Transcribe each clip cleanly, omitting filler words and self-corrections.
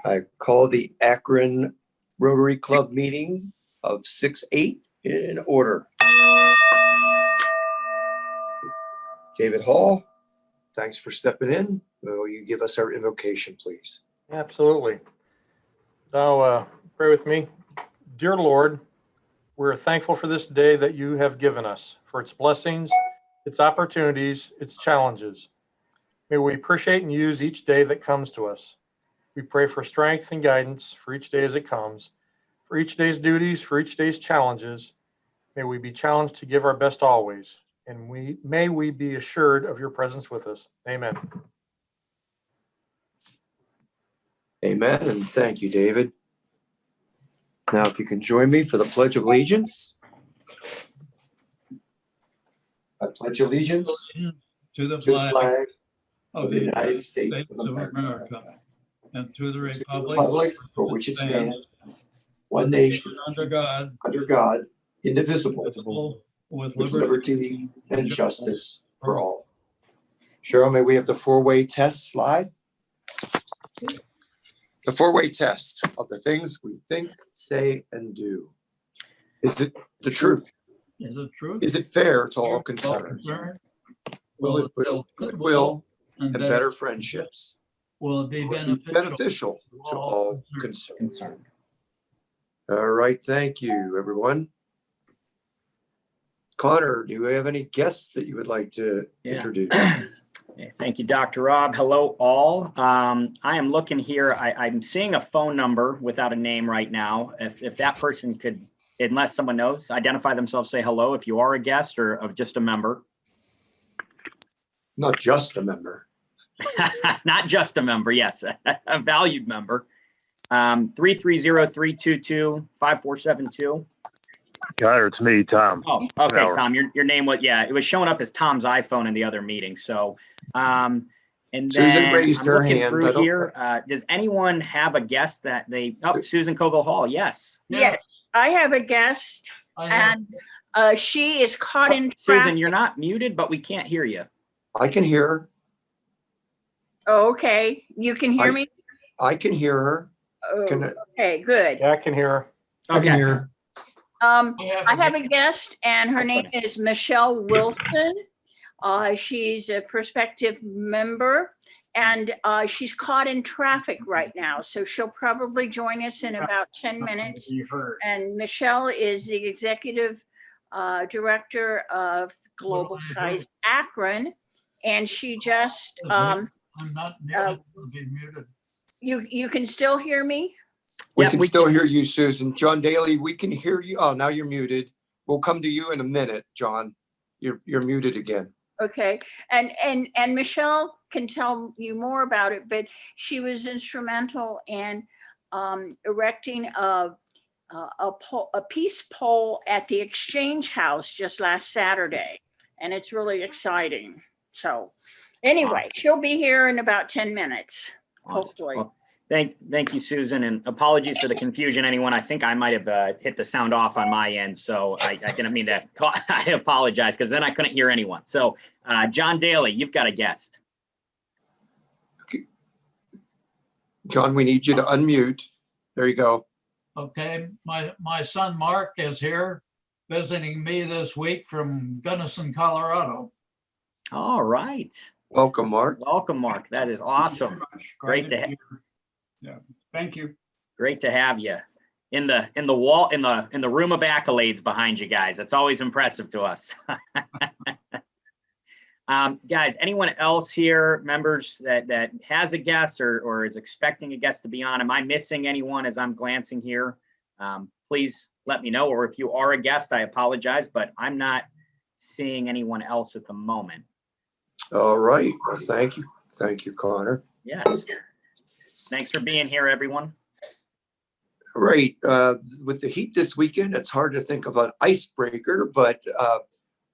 I call the Akron Rotary Club meeting of 6/8 in order. David Hall, thanks for stepping in. Will you give us our invocation, please? Absolutely. Now, pray with me. Dear Lord, we're thankful for this day that you have given us, for its blessings, its opportunities, its challenges. May we appreciate and use each day that comes to us. We pray for strength and guidance for each day as it comes, for each day's duties, for each day's challenges. May we be challenged to give our best always, and may we be assured of your presence with us. Amen. Amen, and thank you, David. Now, if you can join me for the Pledge of Allegiance. I pledge allegiance to the to the flag of the United States of America, and to the republic for which it stands, one nation, under God, indivisible, with with liberty and justice for all. Cheryl, may we have the four-way test slide? The four-way test of the things we think, say, and do. Is it the truth? Is it true? Is it fair to all concerned? Will it build goodwill and better friendships? Will it be beneficial to all concerned? All right, thank you, everyone. Connor, do you have any guests that you would like to introduce? Thank you, Dr. Rob. Hello, all. I am looking here. I'm seeing a phone number without a name right now. If that person could, unless someone knows, identify themselves, say hello if you are a guest or of just a member. Not just a member. Not just a member, yes, a valued member. 330-322-5472. Connor, it's me, Tom. Oh, okay, Tom. Your name was, yeah, it was showing up as Tom's iPhone in the other meeting. So, and then Susan raised her hand. Through here. Does anyone have a guest that they? Oh, Susan Kogel Hall. Yes. Yes, I have a guest, and she is caught in traffic. Susan, you're not muted, but we can't hear you. I can hear her. Oh, okay, you can hear me? I can hear her. Oh, okay, good. Yeah, I can hear her. Okay. I can hear her. I have a guest, and her name is Michelle Wilson. She's a prospective member, and she's caught in traffic right now. So she'll probably join us in about 10 minutes. And Michelle is the executive director of Global Ties Akron. And she just, I'm not muted. Be muted. You can still hear me? We can still hear you, Susan. John Daly, we can hear you. Oh, now you're muted. We'll come to you in a minute, John. You're muted again. Okay, and Michelle can tell you more about it, but she was instrumental in erecting a peace pole at the Exchange House just last Saturday, and it's really exciting. So anyway, she'll be here in about 10 minutes, hopefully. Well, thank you, Susan, and apologies for the confusion, anyone. I think I might have hit the sound off on my end, so I didn't mean to call. I apologize, because then I couldn't hear anyone. So John Daly, you've got a guest. Okay. John, we need you to unmute. There you go. Okay, my son Mark is here visiting me this week from Gunnison, Colorado. All right. Welcome, Mark. Welcome, Mark. That is awesome. Great to have. Yeah, thank you. Great to have you in the room of accolades behind you guys. That's always impressive to us. Guys, anyone else here, members that has a guest or is expecting a guest to be on? Am I missing anyone as I'm glancing here? Please let me know. Or if you are a guest, I apologize, but I'm not seeing anyone else at the moment. All right. Well, thank you. Thank you, Connor. Yes. Thanks for being here, everyone. Right. With the heat this weekend, it's hard to think of an icebreaker, but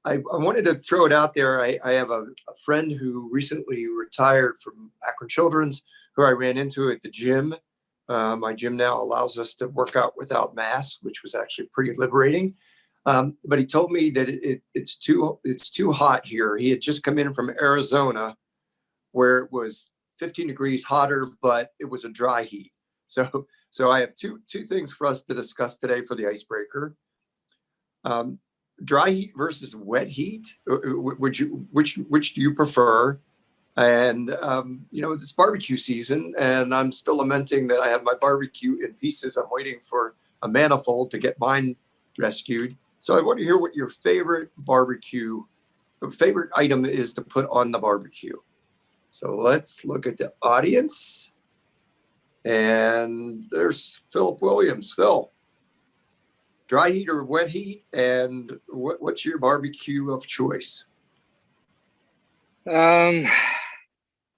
I wanted to throw it out there. I have a friend who recently retired from Akron Children's, who I ran into at the gym. My gym now allows us to work out without masks, which was actually pretty liberating. But he told me that it's too hot here. He had just come in from Arizona, where it was 15 degrees hotter, but it was a dry heat. So I have two things for us to discuss today for the icebreaker. Dry heat versus wet heat. Which do you prefer? And it's barbecue season, and I'm still lamenting that I have my barbecue in pieces. I'm waiting for a manifold to get mine rescued. So I want to hear what your favorite item is to put on the barbecue. So let's look at the audience. And there's Philip Williams. Phil, dry heat or wet heat? And what's your barbecue of choice? I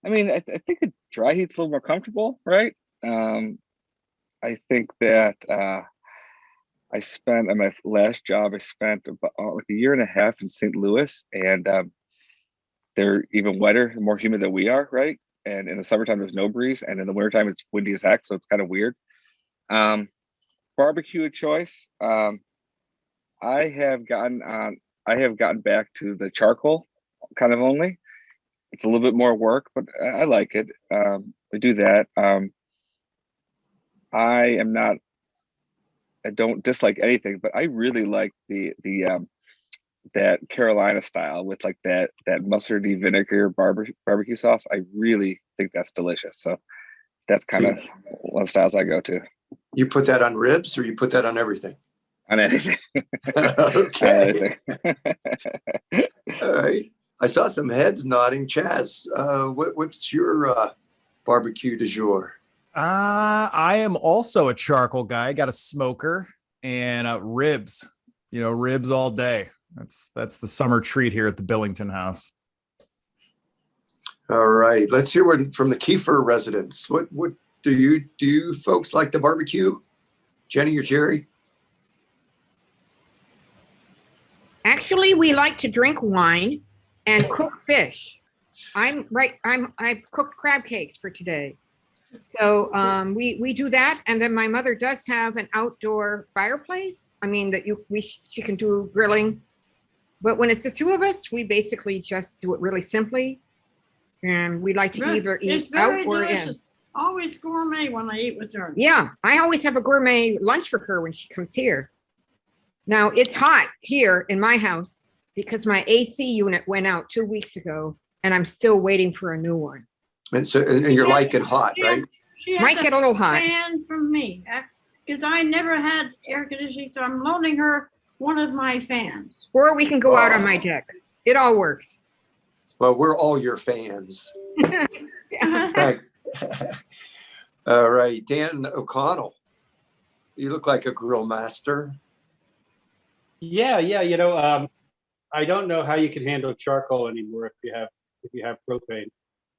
think a dry heat's a little more comfortable, right? I think that I spent, at my last job, I spent about like a year and a half in St. Louis, and they're even wetter and more humid than we are, right? And in the summertime, there's no breeze, and in the wintertime, it's windy as heck, so it's kind of weird. Barbecue choice. I have gotten back to the charcoal kind of only. It's a little bit more work, but I like it. We do that. I don't dislike anything, but I really like the that Carolina style with like that mustardy vinegar barbecue sauce. I really think that's delicious. So that's kind of one of the styles I go to. You put that on ribs, or you put that on everything? On anything. Okay. All right. I saw some heads nodding. Chaz, what's your barbecue du jour? I am also a charcoal guy. Got a smoker and ribs. Ribs all day. That's the summer treat here at the Billington house. All right. Let's hear from the Kiefer residents. What do you folks like to barbecue? Jenny or Jerry? Actually, we like to drink wine and cook fish. I cooked crab cakes for today. So we do that, and then my mother does have an outdoor fireplace. She can do grilling, but when it's the two of us, we basically just do it really simply, and we like to either eat out or in. Always gourmet when I eat with her. Yeah, I always have a gourmet lunch for her when she comes here. Now it's hot here in my house because my AC unit went out 2 weeks ago, and I'm still waiting for a new one. And you're liking hot, right? Might get a little hot. Fan from me, because I never had air conditioning, so I'm loaning her one of my fans. Or we can go out on my deck. It all works. Well, we're all your fans. All right, Dan O'Connell, you look like a grill master. Yeah. I don't know how you can handle charcoal anymore if you have propane.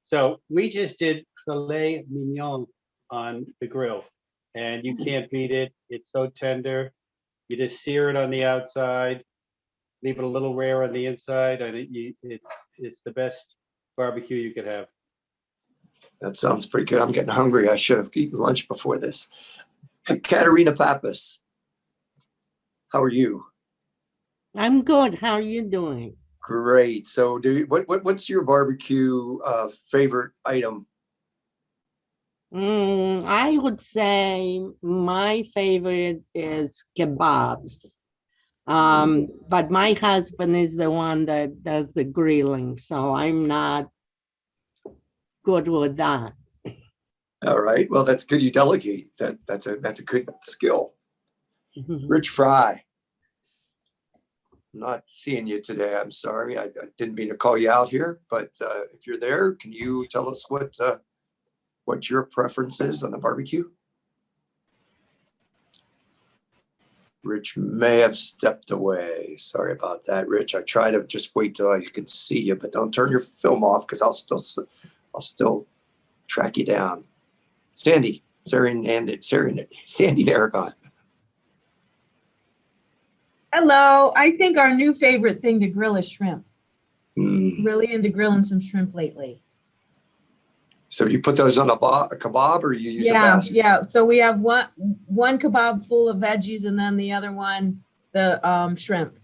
So we just did filet mignon on the grill, and you can't beat it. It's so tender. You just sear it on the outside, leave it a little rare on the inside, and it's the best barbecue you could have. That sounds pretty good. I'm getting hungry. I should have eaten lunch before this. Katerina Pappas, how are you? I'm good. How are you doing? Great. So what's your barbecue favorite item? I would say my favorite is kebabs. But my husband is the one that does the grilling, so I'm not good with that. All right. Well, that's good. You delegate. That's a good skill. Rich Fry. I'm not seeing you today. I'm sorry. I didn't mean to call you out here, but if you're there, can you tell us what your preference is on the barbecue? Rich may have stepped away. Sorry about that, Rich. I try to just wait till I can see you, but don't turn your film off because I'll still track you down. Sandy Aragon. Hello. I think our new favorite thing to grill is shrimp. Mm. Really into grilling some shrimp lately. So you put those on a kebab, or you use a basket? Yeah. So we have one kebab full of veggies, and then the other one, the shrimp.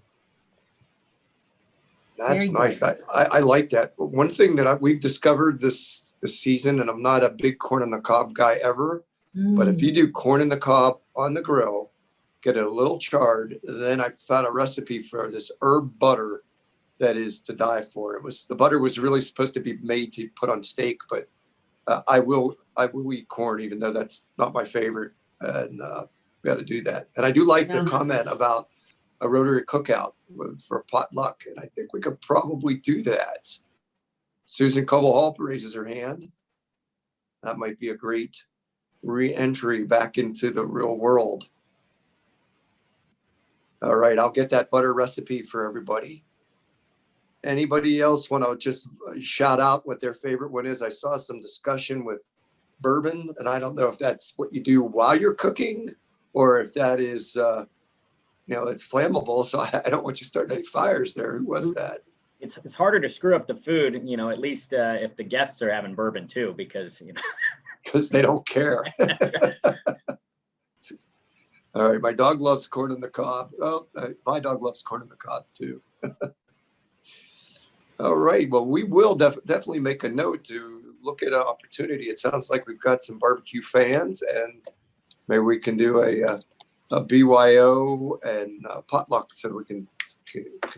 That's nice. I like that. One thing that we've discovered this season, and I'm not a big corn on the cob guy ever, But if you do corn in the cob on the grill, get it a little charred, then I found a recipe for this herb butter that is to die for. The butter was really supposed to be made to put on steak, but I will eat corn, even though that's not my favorite. And we got to do that. And I do like the comment about a Rotary cookout for potluck. And I think we could probably do that. Susan Coble-Hall raises her hand. That might be a great re-entry back into the real world. All right, I'll get that butter recipe for everybody. Anybody else want to just shout out what their favorite one is? I saw some discussion with bourbon, and I don't know if that's what you do while you're cooking or if that is, it's flammable. So I don't want you starting any fires there. Who was that? It's harder to screw up the food, at least if the guests are having bourbon too, because, Because they don't care. All right, my dog loves corn on the cob. Oh, my dog loves corn on the cob too. All right, well, we will definitely make a note to look at an opportunity. It sounds like we've got some barbecue fans, and maybe we can do a BYO and potluck so we can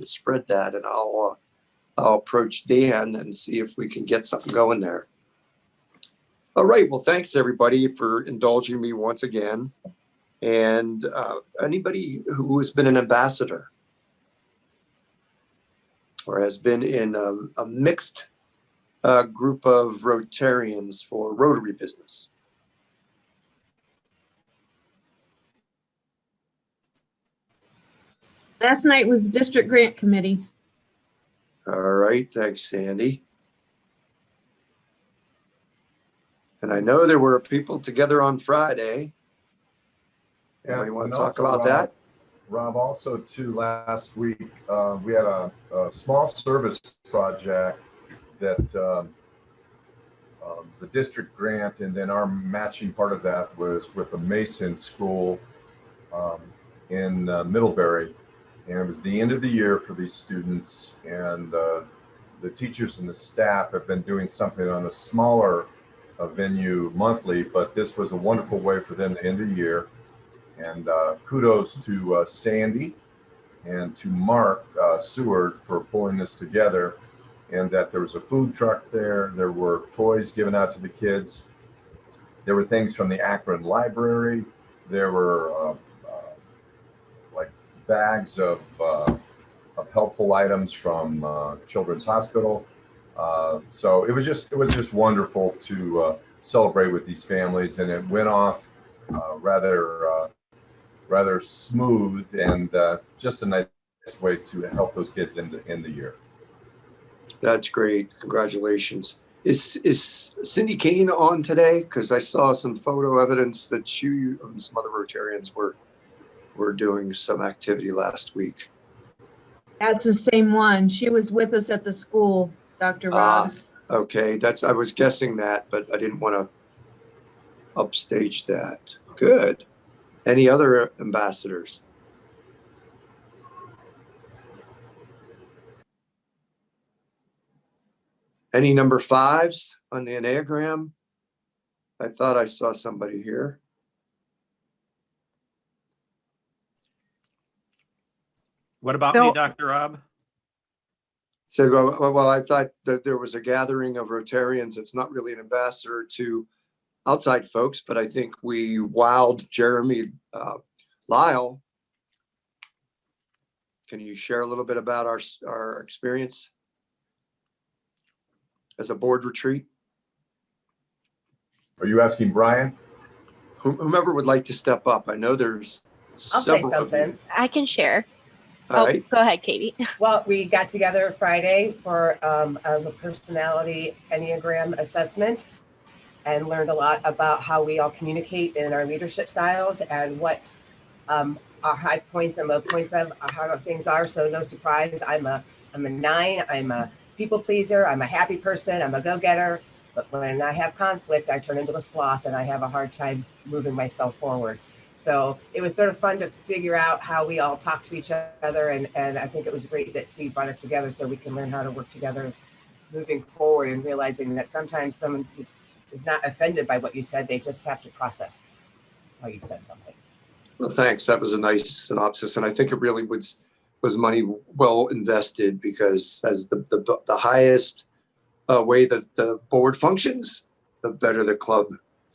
spread that. And I'll approach Dan and see if we can get something going there. All right, well, thanks everybody for indulging me once again. And anybody who has been an ambassador or has been in a mixed group of Rotarians for Rotary business. Last night was District Grant Committee. All right, thanks, Sandy. And I know there were people together on Friday. Anybody want to talk about that? Rob, also too, last week, we had a small service project that the district grant, and then our matching part of that was with a Mason school in Middlebury. And it was the end of the year for these students, and the teachers and the staff have been doing something on a smaller venue monthly, but this was a wonderful way for them to end the year. And kudos to Sandy and to Mark Seward for pulling this together, and that there was a food truck there. There were toys given out to the kids. There were things from the Akron Library. There were like bags of helpful items from Children's Hospital. So it was just wonderful to celebrate with these families, and it went off rather smooth, and just a nice way to help those kids end the year. That's great. Congratulations. Is Cindy Kane on today? Because I saw some photo evidence that you and some other Rotarians were doing some activity last week. That's the same one. She was with us at the school, Dr. Rob. Okay, I was guessing that, but I didn't want to upstage that. Good. Any other ambassadors? Any number 5s on the Enneagram? I thought I saw somebody here. What about me, Dr. Rob? Said, well, I thought that there was a gathering of Rotarians. It's not really an ambassador to outside folks, but I think we wowed Jeremy Lyle. Can you share a little bit about our experience as a board retreat? Are you asking Brian? Whomever would like to step up. I know there's I'll say several of something. you. I can share. All right. Go ahead, Katie. Well, we got together Friday for a personality Enneagram assessment and learned a lot about how we all communicate in our leadership styles and what our high points and low points of how things are. So no surprise, I'm a 9. I'm a people pleaser. I'm a happy person. I'm a go-getter. But when I have conflict, I turn into a sloth and I have a hard time moving myself forward. So it was sort of fun to figure out how we all talk to each other. And I think it was great that Steve brought us together so we can learn how to work together moving forward, and realizing that sometimes is not offended by what you said. They just have to process how you said something. Well, thanks. That was a nice synopsis. And I think it really was money well invested, because as the highest way that the board functions, the better the club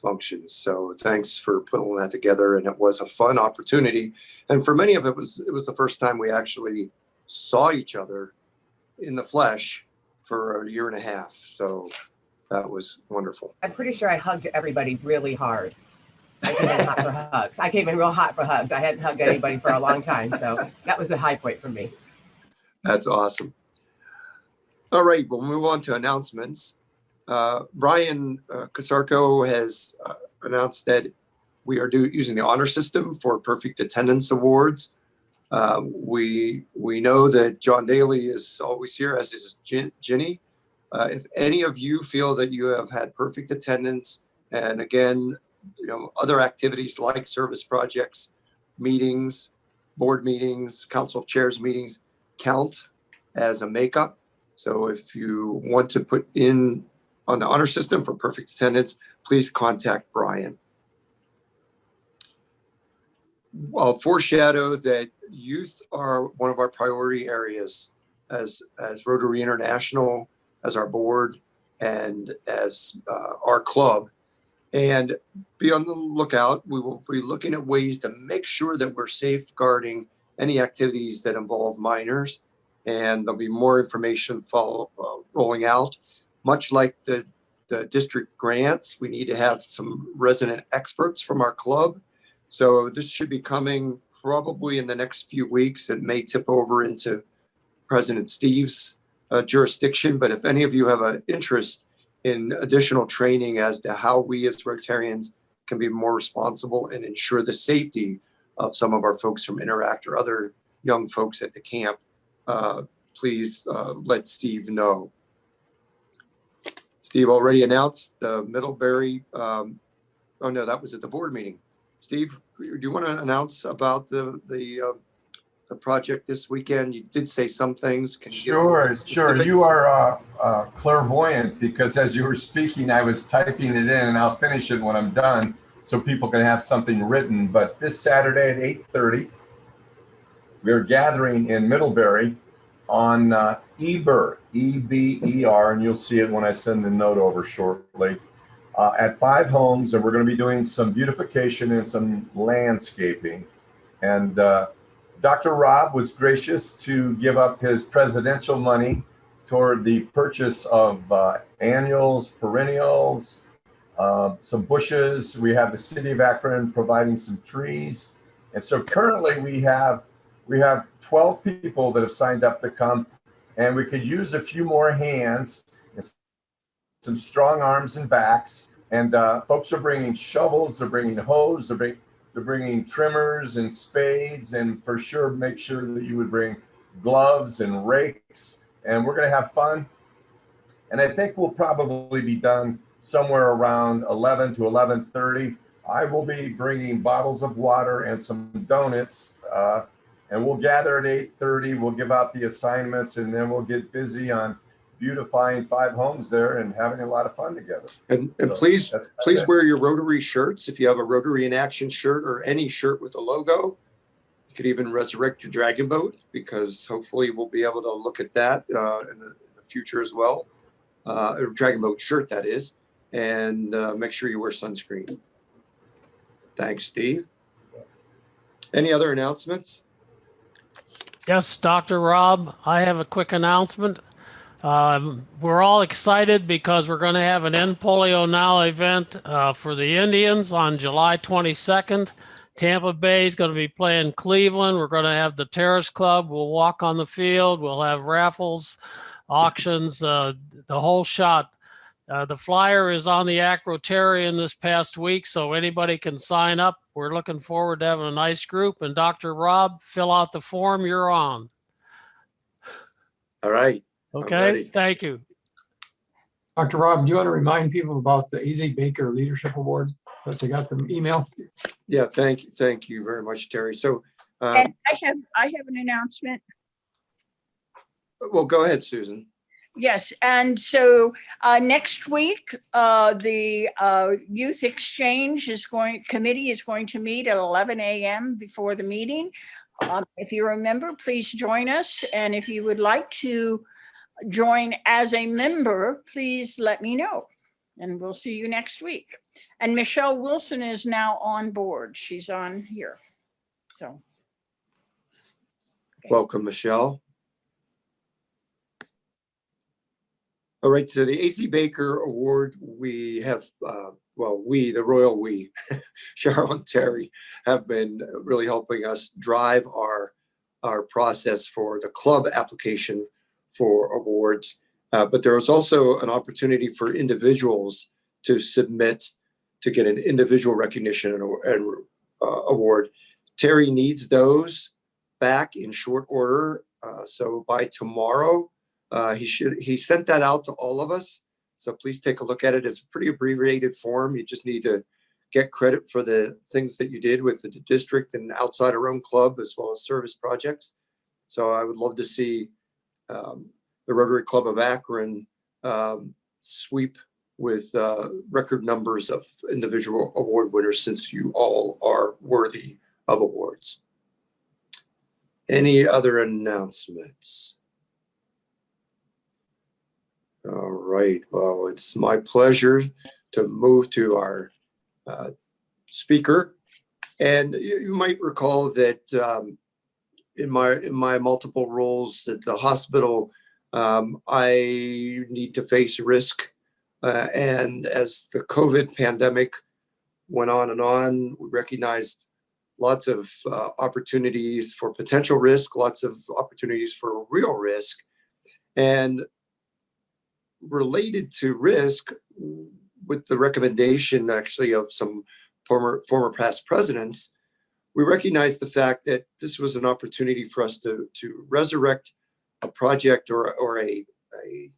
functions. So thanks for putting that together. And it was a fun opportunity. And for many of it was the first time we actually saw each other in the flesh for a year and a half. So that was wonderful. I'm pretty sure I hugged everybody really hard. I came in hot for hugs. I came in real hot for hugs. I hadn't hugged anybody for a long time. So that was a high point for me. That's awesome. All right, we'll move on to announcements. Brian Casarco has announced that we are using the honor system for perfect attendance awards. We know that John Daly is always here, as is Ginny. If any of you feel that you have had perfect attendance, and again, other activities like service projects, meetings, board meetings, council of chairs meetings count as a makeup. So if you want to put in on the honor system for perfect attendance, please contact Brian. I'll foreshadow that youth are one of our priority areas as Rotary International, as our board, and as our club. And be on the lookout. We will be looking at ways to make sure that we're safeguarding any activities that involve minors. And there'll be more information rolling out. Much like the district grants, we need to have some resident experts from our club. So this should be coming probably in the next few weeks. It may tip over into President Steve's jurisdiction. But if any of you have an interest in additional training as to how we as Rotarians can be more responsible and ensure the safety of some of our folks from Interact or other young folks at the camp, please let Steve know. Steve already announced the Middlebury. Oh no, that was at the board meeting. Steve, do you want to announce about the project this weekend? You did say some things. Can you Sure. You are clairvoyant, because as you were speaking, I was typing it in, and I'll finish it when I'm done so people can have something written. But this Saturday at 8:30, we're gathering in Middlebury on Eber, E-B-E-R, and you'll see it when I send the note over shortly, at 5 homes, and we're going to be doing some beautification and some landscaping. And Dr. Rob was gracious to give up his presidential money toward the purchase of annuals, perennials, some bushes. We have the city of Akron providing some trees. And so currently we have 12 people that have signed up to come, and we could use a few more hands and some strong arms and backs. And folks are bringing shovels, they're bringing hose, they're bringing trimmers and spades, and for sure, make sure that you would bring gloves and rakes, and we're going to have fun. And I think we'll probably be done somewhere around 11 to 11:30. I will be bringing bottles of water and some donuts, and we'll gather at 8:30. We'll give out the assignments, and then we'll get busy on beautifying 5 homes there and having a lot of fun together. And please wear your Rotary shirts. If you have a Rotary in Action shirt or any shirt with a logo, you could even resurrect your dragon boat, because hopefully we'll be able to look at that in the future as well. A dragon boat shirt, that is. And make sure you wear sunscreen. Thanks, Steve. Any other announcements? Yes, Dr. Rob, I have a quick announcement. We're all excited because we're going to have an End Polio Now event for the Indians on July 22nd. Tampa Bay is going to be playing Cleveland. We're going to have the Terrace Club. We'll walk on the field. We'll have raffles, auctions, the whole shot. The flyer is on the Acrotarian this past week, so anybody can sign up. We're looking forward to having a nice group. And Dr. Rob, fill out the form. You're on. All right. Okay, thank you. Dr. Rob, do you want to remind people about the Easy Baker Leadership Award that they got the email? Yeah, thank you very much, Terry. So, And I have an announcement. well, go ahead, Susan. Yes, and so next week, the Youth Exchange Committee is going to meet at 11 a.m. before the meeting. If you remember, please join us. And if you would like to join as a member, please let me know. And we'll see you next week. And Michelle Wilson is now on board. She's on here. So. Welcome, Michelle. All right, so the A.C. Baker Award, we have, the royal we, Cheryl and Terry, have been really helping us drive our process for the club application for awards. But there is also an opportunity for individuals to submit to get an individual recognition and award. Terry needs those back in short order. So by tomorrow, he sent that out to all of us. So please take a look at it. It's a pretty abbreviated form. You just need to get credit for the things that you did with the district and outside our own club, as well as service projects. So I would love to see the Rotary Club of Akron sweep with record numbers of individual award winners, since you all are worthy of awards. Any other announcements? All right, well, it's my pleasure to move to our speaker. And you might recall that in my multiple roles at the hospital, I need to face risk. And as the COVID pandemic went on, we recognized lots of opportunities for potential risk, lots of opportunities for real risk. And related to risk, with the recommendation actually of some former past presidents, we recognized the fact that this was an opportunity for us to resurrect a project or a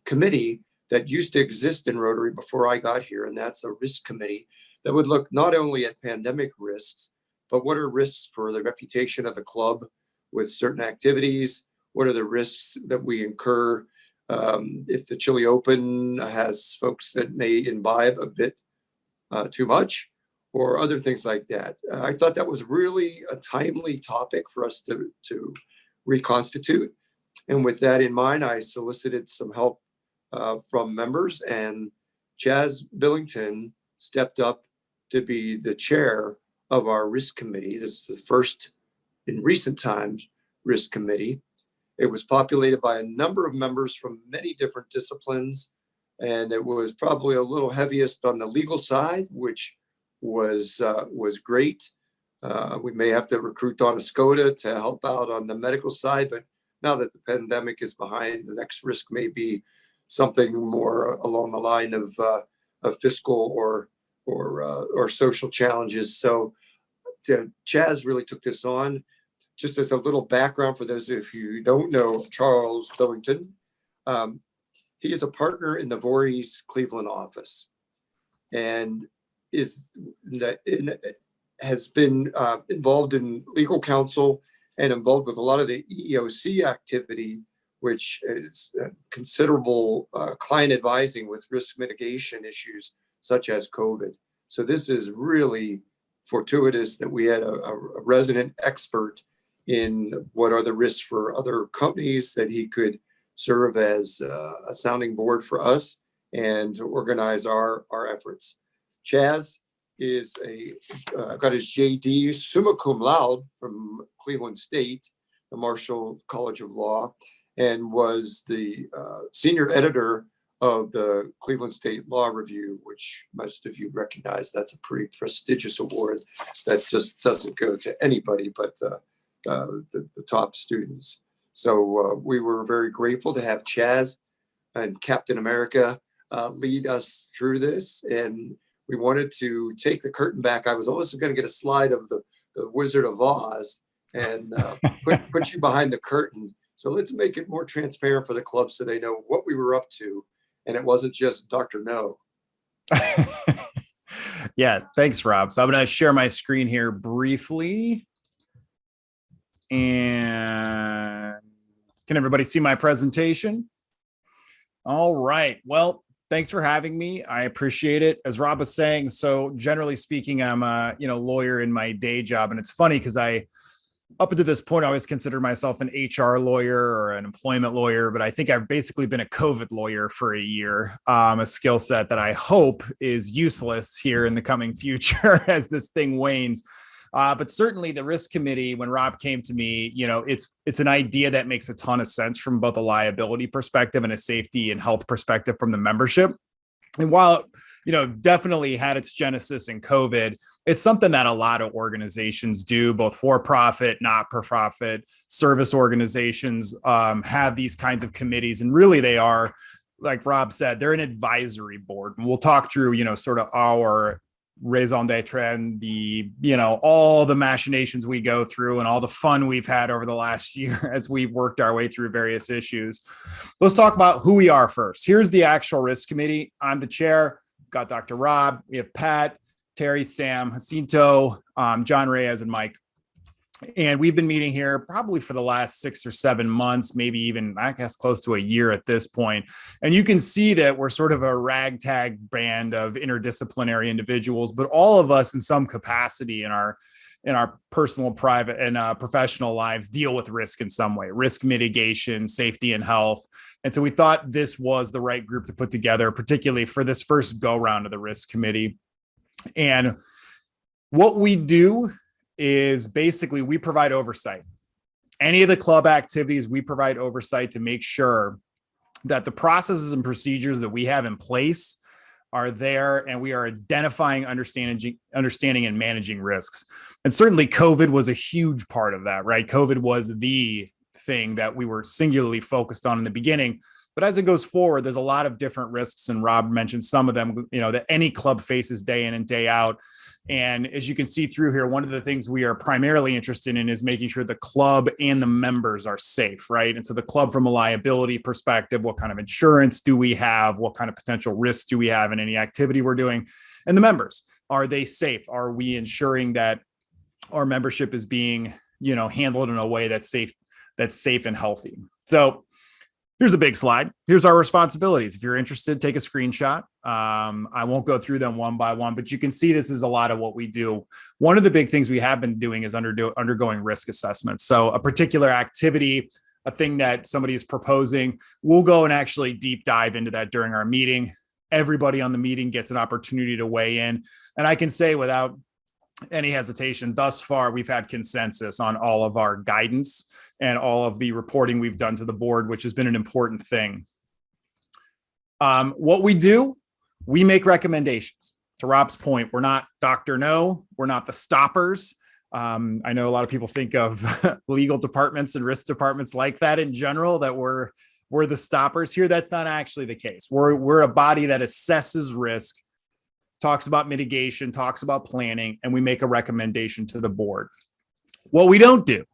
committee that used to exist in Rotary before I got here, and that's a risk committee that would look not only at pandemic risks, but what are risks for the reputation of the club with certain activities? What are the risks that we incur if the Chili Open has folks that may imbibe a bit too much, or other things like that? I thought that was really a timely topic for us to reconstitute. And with that in mind, I solicited some help from members, and Chaz Billington stepped up to be the chair of our risk committee. This is the first in recent times risk committee. It was populated by a number of members from many different disciplines, and it was probably a little heaviest on the legal side, which was great. We may have to recruit Donna Skoda to help out on the medical side, but now that the pandemic is behind, the next risk may be something more along the line of fiscal or social challenges. So Chaz really took this on. Just as a little background for those of you who don't know Charles Billington, he is a partner in the Vorys Cleveland office, and has been involved in legal counsel and involved with a lot of the EEOC activity, which is considerable client advising with risk mitigation issues such as COVID. So this is really fortuitous that we had a resident expert in what are the risks for other companies, that he could serve as a sounding board for us and to organize our efforts. Chaz is got his JD summa cum laude from Cleveland State, the Marshall College of Law, and was the senior editor of the Cleveland State Law Review, which most of you recognize. That's a pretty prestigious award that just doesn't go to anybody but the top students. So we were very grateful to have Chaz and Captain America lead us through this. And we wanted to take the curtain back. I was also going to get a slide of the Wizard of Oz and put you behind the curtain. So let's make it more transparent for the club so they know what we were up to. And it wasn't just Dr. No. Yeah, thanks, Rob. So I'm going to share my screen here briefly. And can everybody see my presentation? All right. Well, thanks for having me. I appreciate it. As Rob was saying, so generally speaking, I'm a lawyer in my day job, and it's funny because up until this point, I always considered myself an HR lawyer or an employment lawyer, but I think I've basically been a COVID lawyer for a year, a skill set that I hope is useless here in the coming future as this thing wanes. But certainly the risk committee, when Rob came to me, it's an idea that makes a ton of sense from both a liability perspective and a safety and health perspective from the membership. And while definitely had its genesis in COVID, it's something that a lot of organizations do, both for-profit, not-for-profit, service organizations have these kinds of committees. And really they are, like Rob said, they're an advisory board. And we'll talk through, sort of our raison d'etre, all the machinations we go through and all the fun we've had over the last year as we've worked our way through various issues. Let's talk about who we are first. Here's the actual risk committee. I'm the chair. We've got Dr. Rob. We have Pat, Terry, Sam, Jacinto, John Reyes, and Mike. And we've been meeting here probably for the last 6 or 7 months, maybe even, I guess, close to a year at this point. And you can see that we're sort of a ragtag band of interdisciplinary individuals, but all of us in some capacity in our personal, private, and professional lives deal with risk in some way, risk mitigation, safety, and health. And so we thought this was the right group to put together, particularly for this first go round of the risk committee. And what we do is basically we provide oversight. Any of the club activities, we provide oversight to make sure that the processes and procedures that we have in place are there, and we are identifying, understanding, and managing risks. And certainly COVID was a huge part of that, right? COVID was the thing that we were singularly focused on in the beginning. But as it goes forward, there's a lot of different risks, and Rob mentioned some of them, that any club faces day in and day out. And as you can see through here, one of the things we are primarily interested in is making sure the club and the members are safe, right? And so the club, from a liability perspective, what kind of insurance do we have? What kind of potential risks do we have in any activity we're doing? And the members, are they safe? Are we ensuring that our membership is being, handled in a way that's safe and healthy? So here's a big slide. Here's our responsibilities. If you're interested, take a screenshot. I won't go through them one by one, but you can see this is a lot of what we do. One of the big things we have been doing is undergoing risk assessments. So a particular activity, a thing that somebody is proposing, we'll go and actually deep dive into that during our meeting. Everybody on the meeting gets an opportunity to weigh in. And I can say without any hesitation, thus far, we've had consensus on all of our guidance and all of the reporting we've done to the board, which has been an important thing. What we do, we make recommendations. To Rob's point, we're not Dr. No, we're not the stoppers. I know a lot of people think of legal departments and risk departments like that in general, that we're the stoppers. Here, that's not actually the case. We're a body that assesses risk, talks about mitigation, talks about planning, and we make a recommendation to the board. What we don't do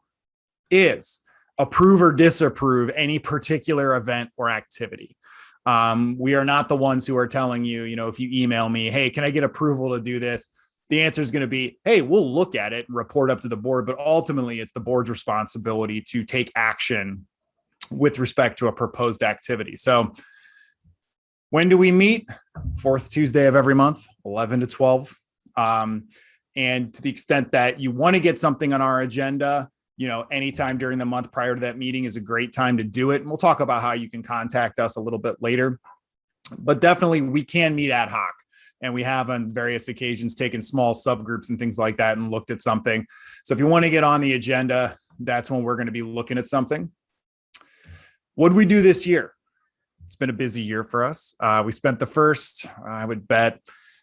is approve or disapprove any particular event or activity. We are not the ones who are telling you, if you email me, hey, can I get approval to do this? The answer is going to be, hey, we'll look at it and report up to the board. But ultimately, it's the board's responsibility to take action with respect to a proposed activity. So when do we meet? Fourth Tuesday of every month, 11 to 12. And to the extent that you want to get something on our agenda, anytime during the month prior to that meeting is a great time to do it. And we'll talk about how you can contact us a little bit later. But definitely we can meet ad hoc. And we have on various occasions taken small subgroups and things like that and looked at something. So if you want to get on the agenda, that's when we're going to be looking at something. What did we do this year? It's been a busy year for us. We spent the first, I would bet,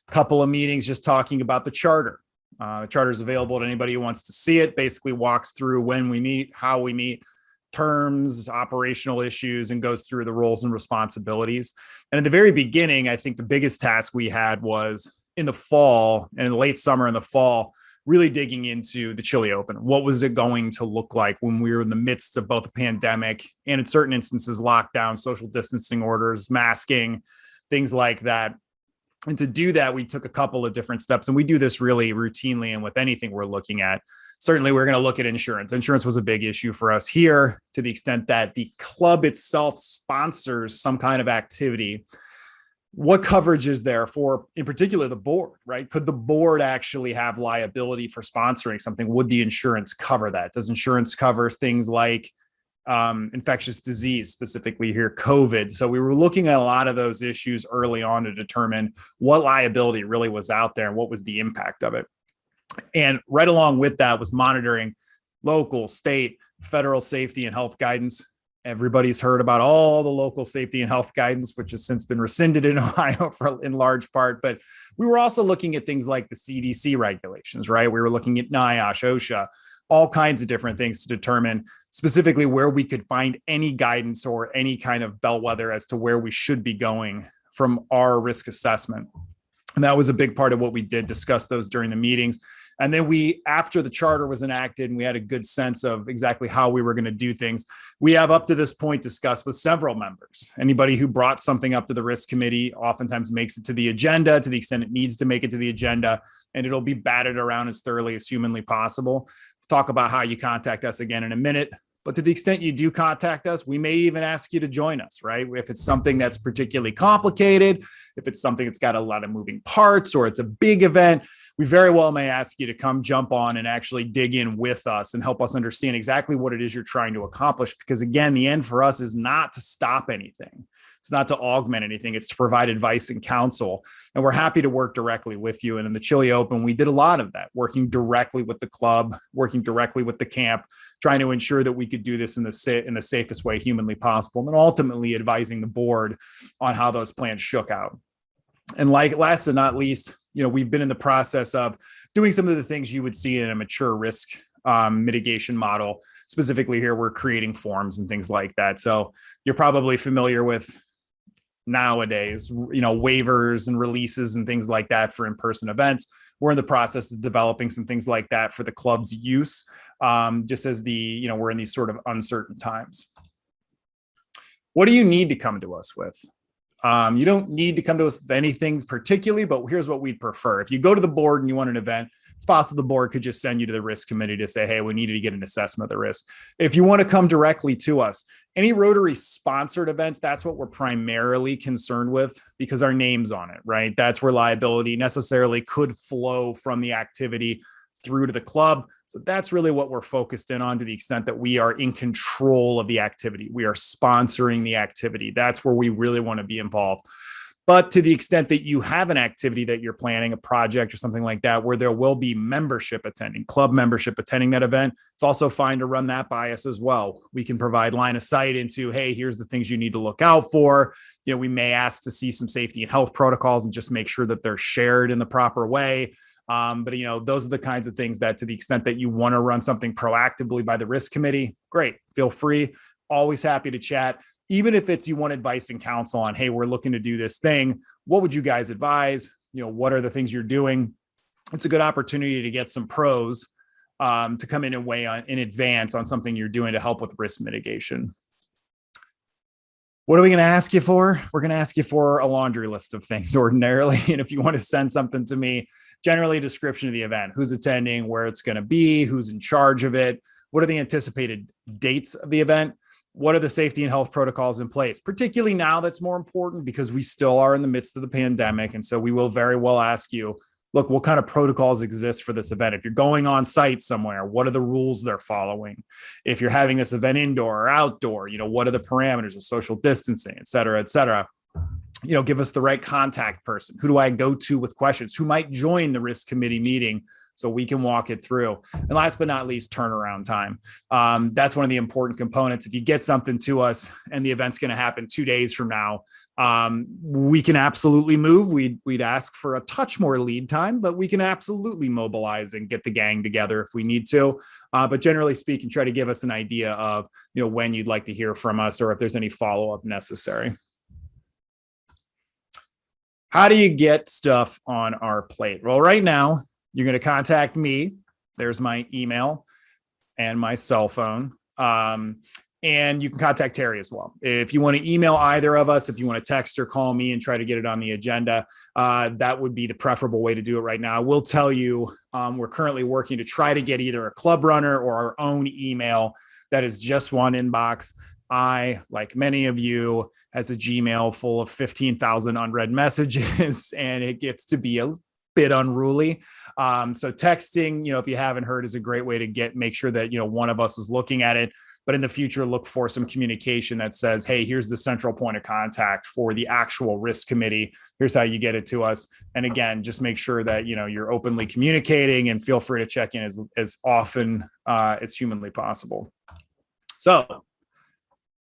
couple of meetings just talking about the charter. The charter is available to anybody who wants to see it. Basically walks through when we meet, how we meet, terms, operational issues, and goes through the roles and responsibilities. And at the very beginning, I think the biggest task we had was in the fall and in the late summer and the fall, really digging into the Chile Open. What was it going to look like when we were in the midst of both a pandemic and in certain instances, lockdown, social distancing orders, masking, things like that. And to do that, we took a couple of different steps, and we do this really routinely. And with anything we're looking at, certainly we're going to look at insurance. Insurance was a big issue for us here to the extent that the club itself sponsors some kind of activity. What coverage is there for, in particular, the board, right? Could the board actually have liability for sponsoring something? Would the insurance cover that? Does insurance cover things like infectious disease, specifically here, COVID? So we were looking at a lot of those issues early on to determine what liability really was out there and what was the impact of it. And right along with that was monitoring local, state, federal safety and health guidance. Everybody's heard about all the local safety and health guidance, which has since been rescinded in Ohio in large part. But we were also looking at things like the CDC regulations, right? We were looking at NIOSH, OSHA, all kinds of different things to determine specifically where we could find any guidance or any kind of bellwether as to where we should be going from our risk assessment. And that was a big part of what we did, discuss those during the meetings. And then we, after the charter was enacted and we had a good sense of exactly how we were going to do things, we have up to this point discussed with several members. Anybody who brought something up to the risk committee oftentimes makes it to the agenda to the extent it needs to make it to the agenda, and it'll be batted around as thoroughly as humanly possible. Talk about how you contact us again in a minute. But to the extent you do contact us, we may even ask you to join us, right? If it's something that's particularly complicated, if it's something that's got a lot of moving parts, or it's a big event, we very well may ask you to come jump on and actually dig in with us and help us understand exactly what it is you're trying to accomplish. Because again, the end for us is not to stop anything. It's not to augment anything. It's to provide advice and counsel. And we're happy to work directly with you. And in the Chili Open, we did a lot of that, working directly with the club, working directly with the camp, trying to ensure that we could do this in the safest way humanly possible, and then ultimately advising the board on how those plans shook out. And like last but not least, we've been in the process of doing some of the things you would see in a mature risk mitigation model. Specifically here, we're creating forms and things like that. So you're probably familiar with nowadays, waivers and releases and things like that for in-person events. We're in the process of developing some things like that for the club's use, just as we're in these sort of uncertain times. What do you need to come to us with? You don't need to come to us with anything particularly, but here's what we'd prefer. If you go to the board and you want an event, it's possible the board could just send you to the risk committee to say, hey, we needed to get an assessment of the risk. If you want to come directly to us, any Rotary sponsored events, that's what we're primarily concerned with because our name's on it, right? That's where liability necessarily could flow from the activity through to the club. So that's really what we're focused in on, to the extent that we are in control of the activity. We are sponsoring the activity. That's where we really want to be involved. But to the extent that you have an activity that you're planning, a project or something like that, where there will be membership attending, club membership attending that event, it's also fine to run that by us as well. We can provide line of sight into, hey, here's the things you need to look out for. We may ask to see some safety and health protocols and just make sure that they're shared in the proper way. But those are the kinds of things that, to the extent that you want to run something proactively by the risk committee, great, feel free. Always happy to chat. Even if it's you want advice and counsel on, hey, we're looking to do this thing. What would you guys advise? What are the things you're doing? It's a good opportunity to get some pros to come in and weigh on in advance on something you're doing to help with risk mitigation. What are we going to ask you for? We're going to ask you for a laundry list of things ordinarily. And if you want to send something to me, generally a description of the event, who's attending, where it's going to be, who's in charge of it, what are the anticipated dates of the event, what are the safety and health protocols in place, particularly now that's more important because we still are in the midst of the pandemic. And so we will very well ask you, look, what kind of protocols exist for this event? If you're going on site somewhere, what are the rules they're following? If you're having this event indoor or outdoor, what are the parameters of social distancing, et cetera, et cetera? Give us the right contact person. Who do I go to with questions? Who might join the risk committee meeting so we can walk it through? And last but not least, turnaround time. That's one of the important components. If you get something to us and the event's going to happen 2 days from now, we can absolutely move. We'd ask for a touch more lead time, but we can absolutely mobilize and get the gang together if we need to. But generally speaking, try to give us an idea of when you'd like to hear from us or if there's any follow-up necessary. How do you get stuff on our plate? Well, right now, you're going to contact me. There's my email and my cell phone. And you can contact Terry as well. If you want to email either of us, if you want to text or call me and try to get it on the agenda, that would be the preferable way to do it right now. I will tell you, we're currently working to try to get either a club runner or our own email that is just one inbox. I, like many of you, has a Gmail full of 15,000 unread messages, and it gets to be a bit unruly. So texting, if you haven't heard, is a great way to make sure that, one of us is looking at it. But in the future, look for some communication that says, hey, here's the central point of contact for the actual risk committee. Here's how you get it to us. And again, just make sure that, you're openly communicating, and feel free to check in as often as humanly possible. So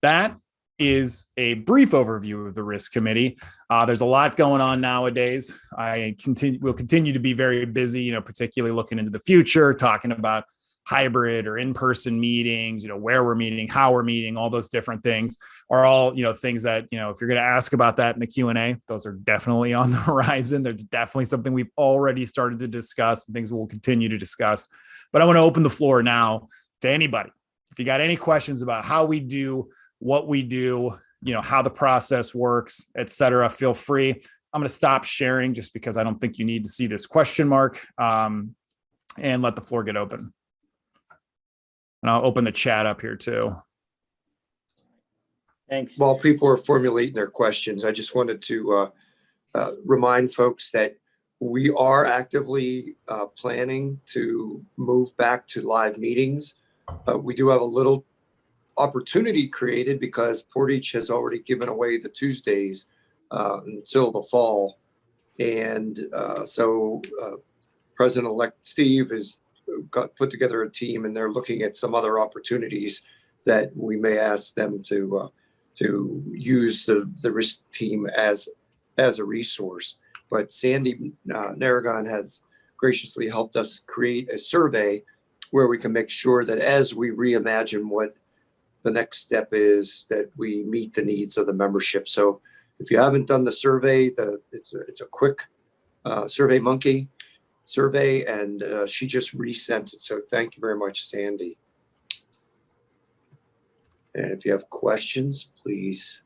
that is a brief overview of the risk committee. There's a lot going on nowadays. Will continue to be very busy, particularly looking into the future, talking about hybrid or in-person meetings, where we're meeting, how we're meeting, all those different things are all, things that, if you're going to ask about that in the Q&A, those are definitely on the horizon. There's definitely something we've already started to discuss and things we'll continue to discuss. But I want to open the floor now to anybody. If you got any questions about how we do, what we do, how the process works, etc., feel free. I'm going to stop sharing just because I don't think you need to see this question mark, and let the floor get open. And I'll open the chat up here too. Thanks. While people are formulating their questions, I just wanted to remind folks that we are actively planning to move back to live meetings. We do have a little opportunity created because Portage has already given away the Tuesdays until the fall. And so President-elect Steve has put together a team, and they're looking at some other opportunities that we may ask them to use the risk team as a resource. But Sandy Narragon has graciously helped us create a survey where we can make sure that as we reimagine what the next step is, that we meet the needs of the membership. So if you haven't done the survey, it's a quick Survey Monkey survey, and she just resent it. So thank you very much, Sandy. And if you have questions, please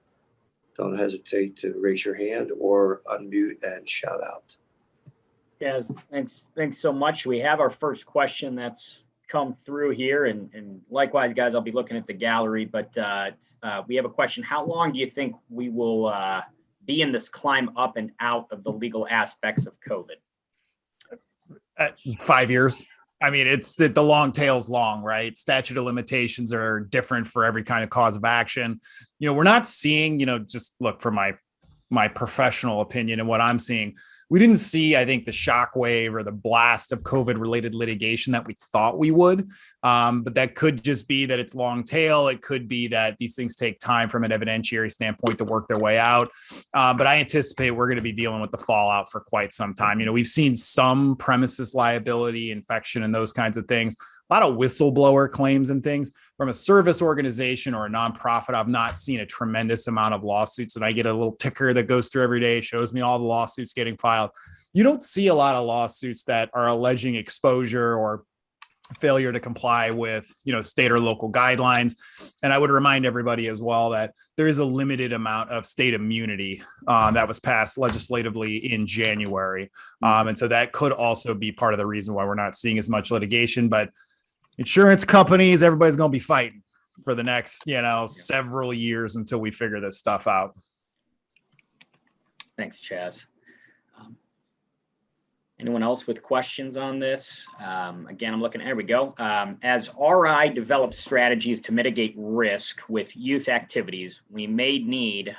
don't hesitate to raise your hand or unmute and shout out. Yes, thanks so much. We have our first question that's come through here, and likewise, guys, I'll be looking at the gallery, but we have a question. How long do you think we will be in this climb up and out of the legal aspects of COVID? 5 years. I mean, it's the long tail's long, right? Statute of limitations are different for every kind of cause of action. We're not seeing, just look, for my professional opinion and what I'm seeing, we didn't see, I think, the shockwave or the blast of COVID-related litigation that we thought we would. But that could just be that it's long tail. It could be that these things take time from an evidentiary standpoint to work their way out. But I anticipate we're going to be dealing with the fallout for quite some time. We've seen some premises liability, infection, and those kinds of things. A lot of whistleblower claims and things. From a service organization or a nonprofit, I've not seen a tremendous amount of lawsuits, and I get a little ticker that goes through every day, shows me all the lawsuits getting filed. You don't see a lot of lawsuits that are alleging exposure or failure to comply with, state or local guidelines. And I would remind everybody as well that there is a limited amount of state immunity that was passed legislatively in January. And so that could also be part of the reason why we're not seeing as much litigation. But insurance companies, everybody's going to be fighting for the next, several years until we figure this stuff out. Thanks, Chaz. Anyone else with questions on this? Again, I'm looking, there we go. As RI develops strategies to mitigate risk with youth activities, we may need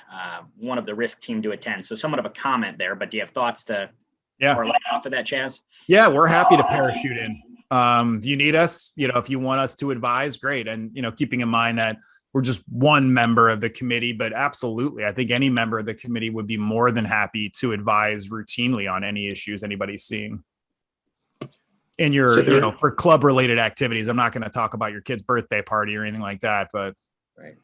one of the risk team to attend. So somewhat of a comment there, but do you have thoughts to parlay off of that, Chaz? Yeah, we're happy to parachute in. If you need us, if you want us to advise, great. And, keeping in mind that we're just one member of the committee, but absolutely, I think any member of the committee would be more than happy to advise routinely on any issues anybody's seeing. In your, for club related activities, I'm not going to talk about your kid's birthday party or anything like that, but. Right.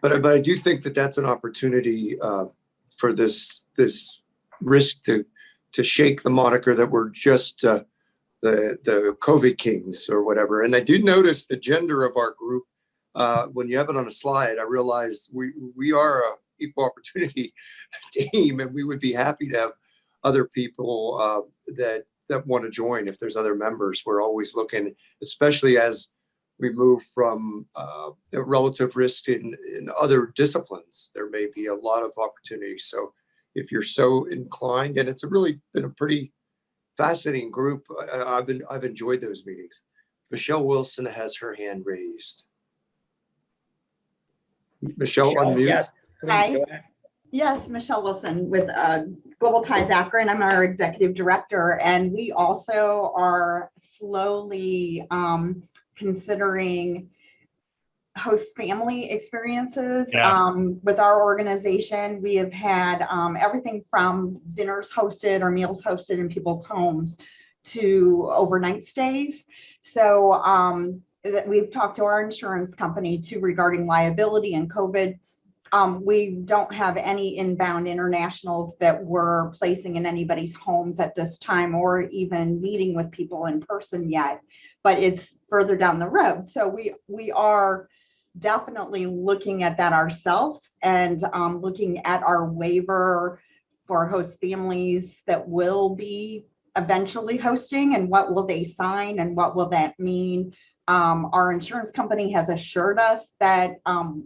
but I do think that that's an opportunity for this risk to shake the moniker that we're just the COVID kings or whatever. And I did notice the gender of our group when you have it on a slide, I realized we are a equal opportunity team, and we would be happy to have other people that want to join. If there's other members, we're always looking, especially as we move from relative risk in other disciplines. There may be a lot of opportunities. So if you're so inclined, and it's really been a pretty fascinating group. I've enjoyed those meetings. Michelle Wilson has her hand raised. Michelle, unmute. Yes, please Hi. go ahead. Yes, Michelle Wilson with Global Ties Akron. I'm our executive director, and we also are slowly considering host family experiences with our organization. We have had everything from dinners hosted or meals hosted in people's homes to overnight stays. So that we've talked to our insurance company too regarding liability and COVID. We don't have any inbound internationals that we're placing in anybody's homes at this time, or even meeting with people in person yet, but it's further down the road. So we are definitely looking at that ourselves, and looking at our waiver for host families that will be eventually hosting, and what will they sign and what will that mean. Our insurance company has assured us that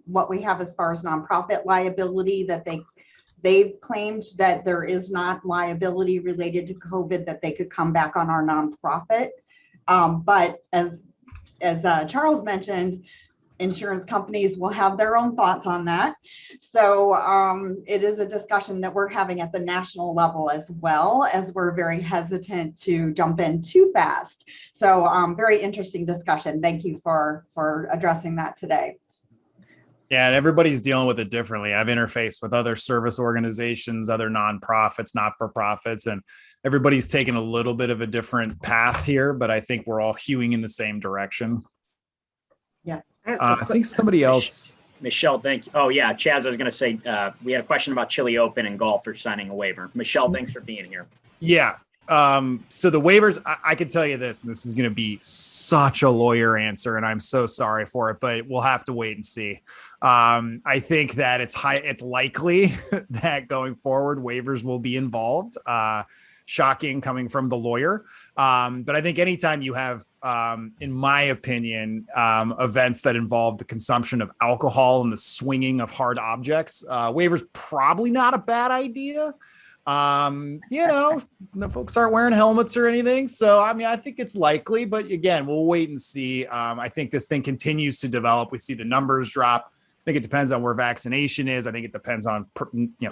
what we have as far as nonprofit liability, that they've claimed that there is not liability related to COVID, that they could come back on our nonprofit. But as Charles mentioned, insurance companies will have their own thoughts on that. So it is a discussion that we're having at the national level, as well, as we're very hesitant to jump in too fast. So very interesting discussion. Thank you for addressing that today. Yeah, and everybody's dealing with it differently. I've interfaced with other service organizations, other nonprofits, not-for-profits, and everybody's taking a little bit of a different path here, but I think we're all hewing in the same direction. Yeah. I think somebody else. Michelle, thank you. Oh yeah, Chaz, I was going to say, we had a question about Chile Open and golfers signing a waiver. Michelle, thanks for being here. Yeah. So the waivers, I can tell you this, and this is going to be such a lawyer answer, and I'm so sorry for it, but we'll have to wait and see. I think that it's likely that going forward, waivers will be involved. Shocking coming from the lawyer. But I think anytime you have, in my opinion, events that involve the consumption of alcohol and the swinging of hard objects, waivers probably not a bad idea. The folks aren't wearing helmets or anything. So, I mean, I think it's likely, but again, we'll wait and see. I think this thing continues to develop. We see the numbers drop. I think it depends on where vaccination is. I think it depends on,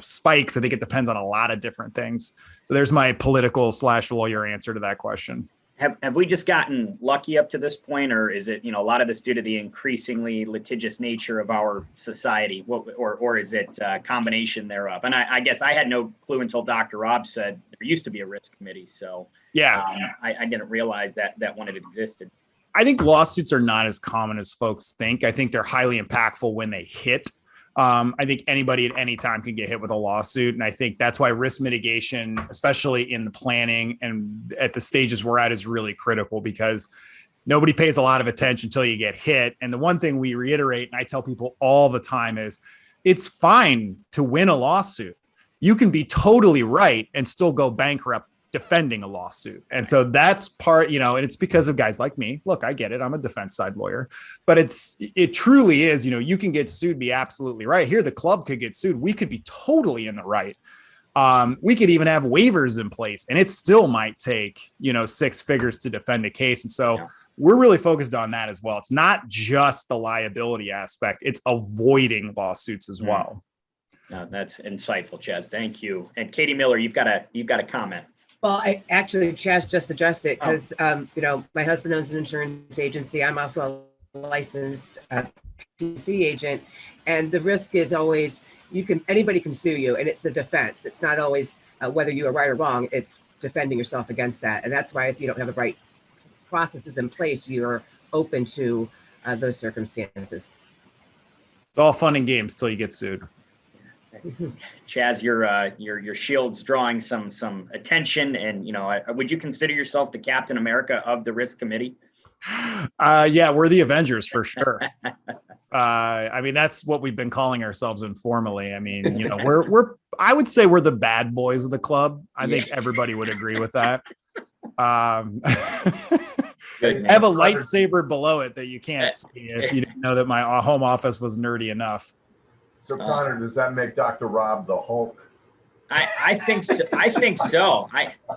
spikes. I think it depends on a lot of different things. So there's my political/lawyer answer to that question. Have we just gotten lucky up to this point, or is it, a lot of this due to the increasingly litigious nature of our society, or is it a combination thereof? And I guess I had no clue until Dr. Rob said there used to be a risk committee. So yeah, I didn't realize that one had existed. I think lawsuits are not as common as folks think. I think they're highly impactful when they hit. I think anybody at any time can get hit with a lawsuit. And I think that's why risk mitigation, especially in the planning and at the stages we're at, is really critical, because nobody pays a lot of attention until you get hit. And the one thing we reiterate, and I tell people all the time, is it's fine to win a lawsuit. You can be totally right and still go bankrupt defending a lawsuit. And so that's part, and it's because of guys like me. Look, I get it. I'm a defense side lawyer, but it truly is, you can get sued, be absolutely right. Here, the club could get sued. We could be totally in the right. We could even have waivers in place, and it still might take, 6 figures to defend a case. And so we're really focused on that as well. It's not just the liability aspect. It's avoiding lawsuits as well. No, that's insightful, Chaz. Thank you. And Katie Miller, you've got a comment. Well, Chaz just addressed it, because, my husband owns an insurance agency. I'm also a licensed PC agent. And the risk is always, anybody can sue you, and it's the defense. It's not always whether you are right or wrong. It's defending yourself against that. And that's why if you don't have the right processes in place, you're open to those circumstances. It's all fun and games till you get sued. Chaz, your shield's drawing some attention, and would you consider yourself the Captain America of the risk committee? Yeah, we're the Avengers for sure. I mean, that's what we've been calling ourselves informally. I mean, you know, I would say we're the bad boys of the club. I think everybody would agree with that. I have a lightsaber below it that you can't see if you didn't know that my home office was nerdy enough. So Connor, does that make Dr. Rob the Hulk? I think so. I think so.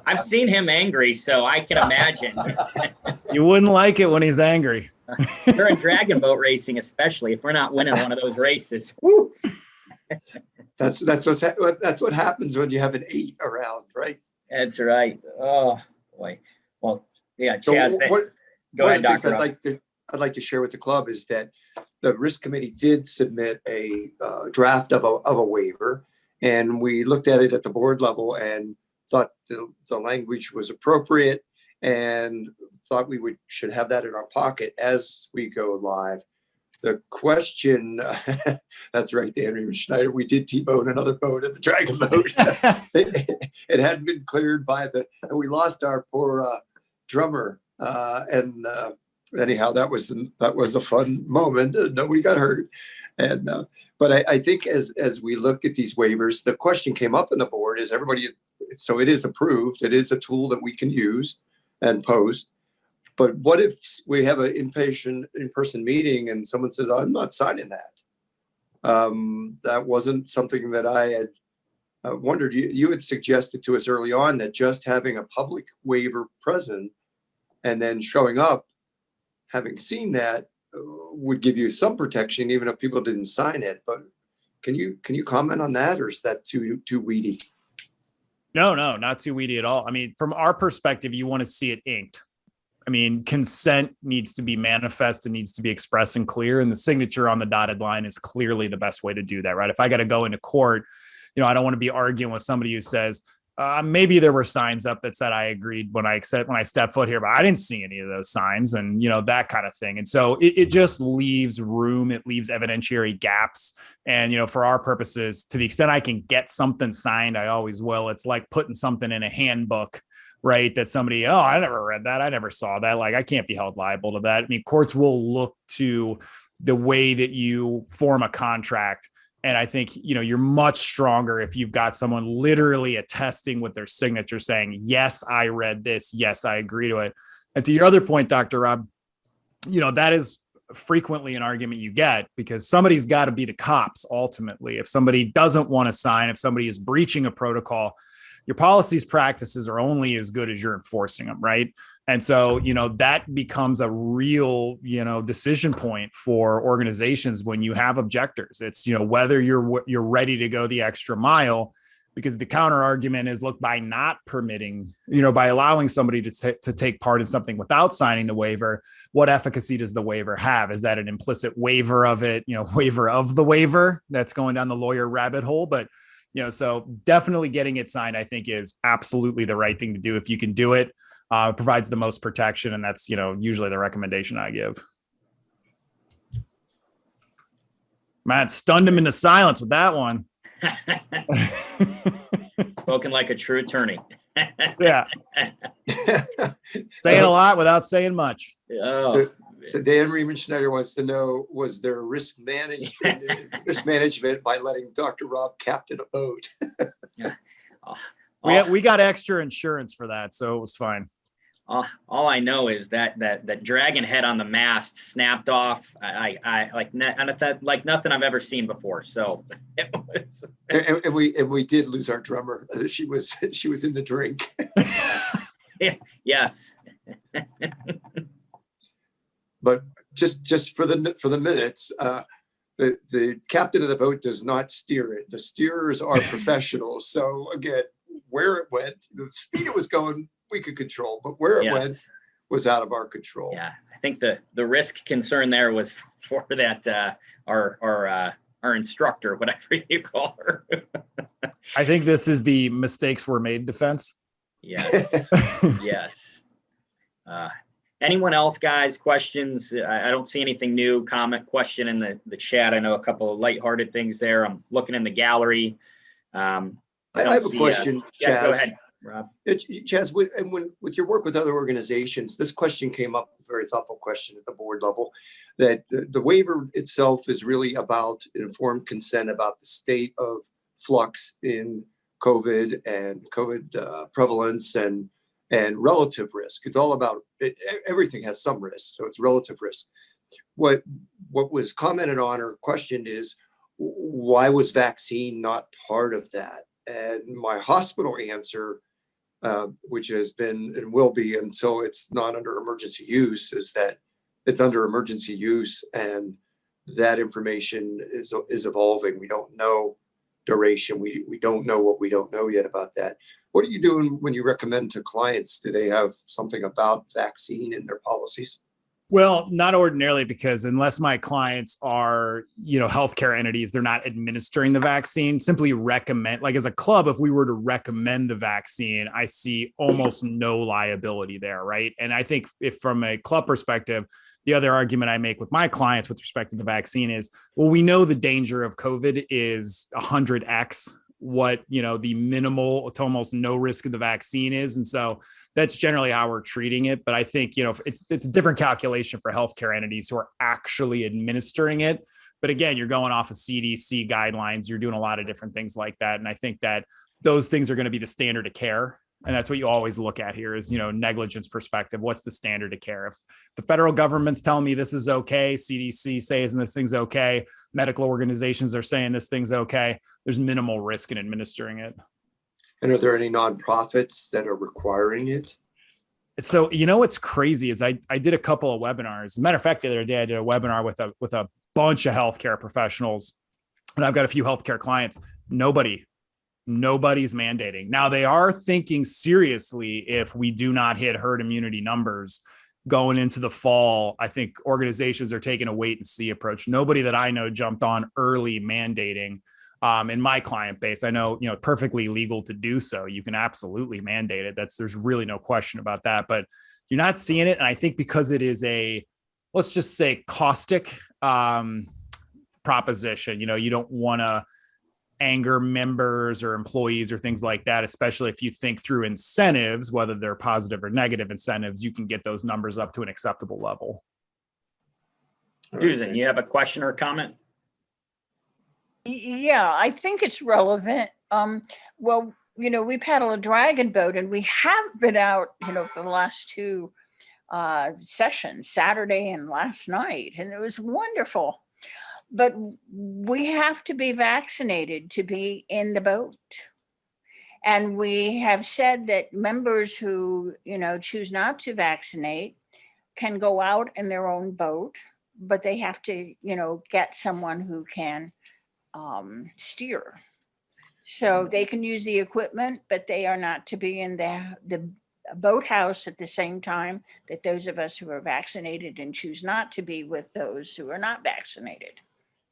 I've seen him angry, so I can imagine. You wouldn't like it when he's angry. During dragon boat racing, especially if we're not winning one of those races. Woo! That's what happens when you have an 8 around, right? That's right. Oh boy. Well, yeah, So Chaz. Go one ahead, of the things Dr. I'd like to share with the club is that the risk committee did submit a draft of a waiver, and we looked at it at the board level and thought the language was appropriate and thought we should have that in our pocket as we go live. The question, that's right, Dan Schneider, we did T-bone another boat at the Dragon Boat. It hadn't been cleared and we lost our poor drummer. Anyhow, that was a fun moment. Nobody got hurt. But I think as we look at these waivers, the question came up in the board is so it is approved. It is a tool that we can use and post. But what if we have an in-person meeting and someone says, I'm not signing that? That wasn't something that I had wondered. You had suggested to us early on that just having a public waiver present and then showing up, having seen that, would give you some protection, even if people didn't sign it. But can you comment on that, or is that too weedy? No, not too weedy at all. I mean, from our perspective, you want to see it inked. I mean, consent needs to be manifest and needs to be expressed and clear. And the signature on the dotted line is clearly the best way to do that, right? If I got to go into court, you know, I don't want to be arguing with somebody who says, maybe there were signs up that said I agreed when I stepped foot here, but I didn't see any of those signs, and, you know, that kind of thing. And so it just leaves room. It leaves evidentiary gaps. And, you know, for our purposes, to the extent I can get something signed, I always will. It's like putting something in a handbook, right? That somebody, I never read that. I never saw that. Like, I can't be held liable to that. I mean, courts will look to the way that you form a contract. And I think, you know, you're much stronger if you've got someone literally attesting with their signature saying, yes, I read this. Yes, I agree to it. And to your other point, Dr. Rob, you know, that is frequently an argument you get, because somebody's got to be the cops ultimately. If somebody doesn't want to sign, if somebody is breaching a protocol, your policies, practices are only as good as you're enforcing them, right? And so, you know, that becomes a real, you know, decision point for organizations when you have objectors. It's, you know, whether you're ready to go the extra mile, because the counter argument is, look, by not permitting, you know, by allowing somebody to take part in something without signing the waiver, what efficacy does the waiver have? Is that an implicit waiver of it, you know, waiver of the waiver? That's going down the lawyer rabbit hole. But, you know, so definitely getting it signed, I think, is absolutely the right thing to do. If you can do it, provides the most protection. And that's, you know, usually the recommendation I give. Matt stunned him into silence with that one. Spoken like a true attorney. Yeah. Saying a lot without saying much. Oh. So Dan Riemenschneider wants to know, was there risk management by letting Dr. Rob captain a boat? We got extra insurance for that, so it was fine. All I know is that dragon head on the mast snapped off. I like nothing I've ever seen before. So it was. And we did lose our drummer. She was in the drink. Yes. But just for the minutes, the captain of the boat does not steer it. The steerers are professionals. So again, where it went, the speed it was going, we could control, but where it went was out of our control. Yeah, I think the risk concern there was for that our instructor, whatever you call her. I think this is the mistakes were made defense. Yes. Yes. Anyone else, guys? Questions? I don't see anything new. Comment, question in the chat. I know a couple of lighthearted things there. I'm looking in the gallery. I have a question, Chaz. Yeah, go ahead, Rob. Chaz, with your work with other organizations, this question came up, a very thoughtful question at the board level. that the waiver itself is really about informed consent about the state of flux in COVID and COVID prevalence and relative risk. It's all about everything has some risk, so it's relative risk. What was commented on or questioned is why was vaccine not part of that? And my hospital answer, which has been and will be until it's not under emergency use, is that it's under emergency use, and that information is evolving. We don't know duration. We don't know what we don't know yet about that. What are you doing when you recommend to clients? Do they have something about vaccine in their policies? Well, not ordinarily, because unless my clients are, healthcare entities, they're not administering the vaccine. Simply recommend, like as a club, if we were to recommend the vaccine, I see almost no liability there, right? And I think if from a club perspective, the other argument I make with my clients with respect to the vaccine is, well, we know the danger of COVID is 100x what, the minimal to almost no risk of the vaccine is. And so that's generally how we're treating it. But I think, it's a different calculation for healthcare entities who are actually administering it. But again, you're going off of CDC guidelines. You're doing a lot of different things like that. And I think that those things are going to be the standard of care. And that's what you always look at here is, negligence perspective. What's the standard of care? If the federal government's telling me this is okay, CDC says this thing's okay, medical organizations are saying this thing's okay, there's minimal risk in administering it. And are there any nonprofits that are requiring it? So, what's crazy is I did a couple of webinars. As a matter of fact, the other day I did a webinar with a bunch of healthcare professionals, and I've got a few healthcare clients. Nobody's mandating. Now they are thinking seriously if we do not hit herd immunity numbers going into the fall. I think organizations are taking a wait and see approach. Nobody that I know jumped on early mandating. In my client base, I know, perfectly legal to do so. You can absolutely mandate it. There's really no question about that, but you're not seeing it. And I think because it is let's just say caustic proposition, you don't want to anger members or employees or things like that, especially if you think through incentives, whether they're positive or negative incentives, you can get those numbers up to an acceptable level. Susan, you have a question or a comment? Yeah, I think it's relevant. Well, we paddle a dragon boat, and we have been out, for the last two sessions, Saturday and last night, and it was wonderful. But we have to be vaccinated to be in the boat. And we have said that members who, choose not to vaccinate can go out in their own boat, but they have to, get someone who can steer. So they can use the equipment, but they are not to be in the boathouse at the same time that those of us who are vaccinated and choose not to be with those who are not vaccinated.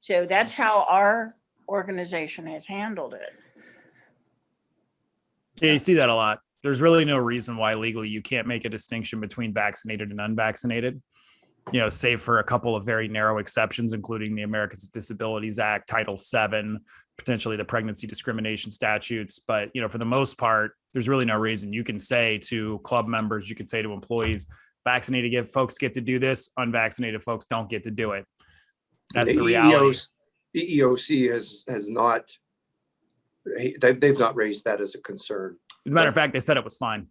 So that's how our organization has handled it. Yeah, you see that a lot. There's really no reason why legally you can't make a distinction between vaccinated and unvaccinated, save for a couple of very narrow exceptions, including the Americans with Disabilities Act, Title VII, potentially the pregnancy discrimination statutes. But, for the most part, there's really no reason. You can say to club members, you can say to employees, vaccinated folks get to do this, unvaccinated folks don't get to do it. That's the reality. EEOC has not, they've not raised that as a concern. As a matter of fact, they said it was fine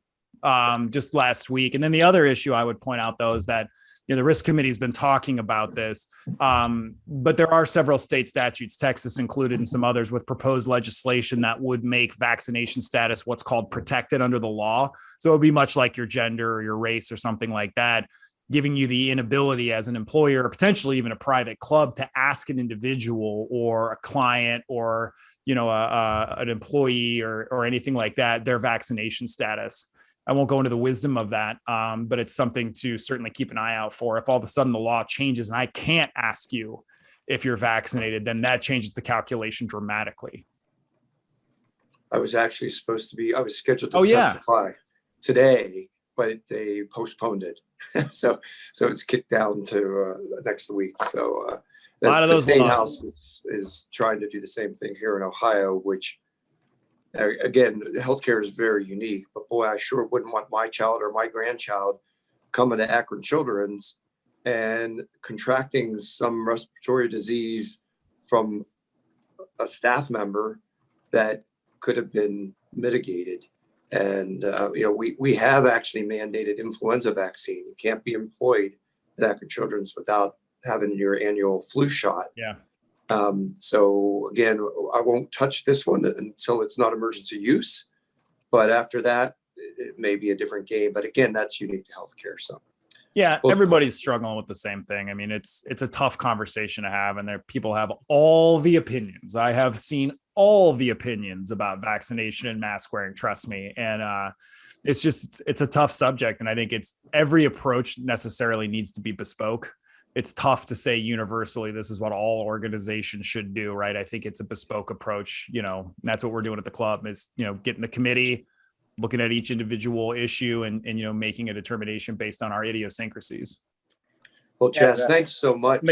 just last week. And then the other issue I would point out, though, is that the risk committee has been talking about this, but there are several state statutes, Texas included and some others, with proposed legislation that would make vaccination status what's called protected under the law. So it would be much like your gender or your race or something like that, giving you the inability as an employer, or potentially even a private club, to ask an individual or a client or, an employee or anything like that, their vaccination status. I won't go into the wisdom of that, but it's something to certainly keep an eye out for. If all of a sudden the law changes and I can't ask you if you're vaccinated, then that changes the calculation dramatically. I was scheduled to testify today, but they postponed it. so it's kicked down to next week. So a lot of the those state laws. house is trying to do the same thing here in Ohio, which again, healthcare is very unique, but boy, I sure wouldn't want my child or my grandchild coming to Akron Children's and contracting some respiratory disease from a staff member that could have been mitigated. And, we have actually mandated influenza vaccine. You can't be employed at Akron Children's without having your annual flu shot. Yeah. So again, I won't touch this one until it's not emergency use. But after that, it may be a different game. But again, that's unique to healthcare. So yeah, everybody's struggling with the same thing. I mean, it's a tough conversation to have, and there people have all the opinions. I have seen all the opinions about vaccination and mask wearing, trust me. And it's a tough subject. And I think every approach necessarily needs to be bespoke. It's tough to say universally, this is what all organizations should do, right? I think it's a bespoke approach. That's what we're doing at the club is, getting the committee, looking at each individual issue and making a determination based on our idiosyncrasies. Well, Chaz, thanks so much.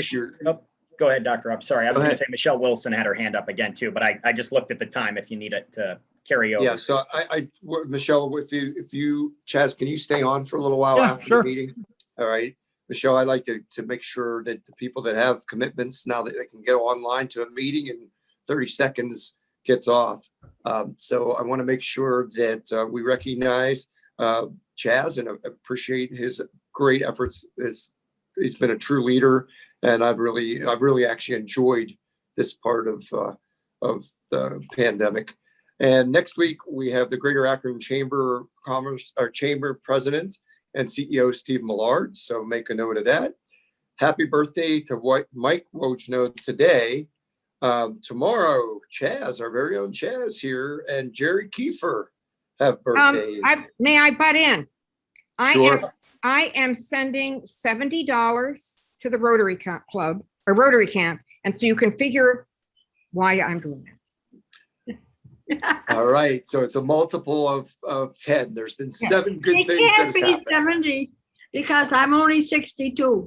Go ahead, Dr. Rob. Sorry, I was going to say Michelle Wilson had her hand up again too, but I just looked at the time if you need it to carry over. Yeah, so Michelle, if you, Chaz, can you stay on for a little while after sure. the meeting? All right. Michelle, I'd like to make sure that the people that have commitments now that they can go online to a meeting in 30 seconds gets off. So I want to make sure that we recognize Chaz and appreciate his great efforts. He's been a true leader, and I've really actually enjoyed this part of the pandemic. And next week we have the Greater Akron Chamber of Commerce, our Chamber President and CEO Steve Millard. So make a note of that. Happy birthday to Mike Wojno today. Tomorrow, Chaz, our very own Chaz here, and Jerry Kiefer have birthdays. May I butt in? Sure. I am sending $70 to the Rotary Club or Rotary Camp, and so you can figure why I'm doing that. All right, so it's a multiple of 10. There's been 7 good It things that can't has be happened. 70 because I'm only 62.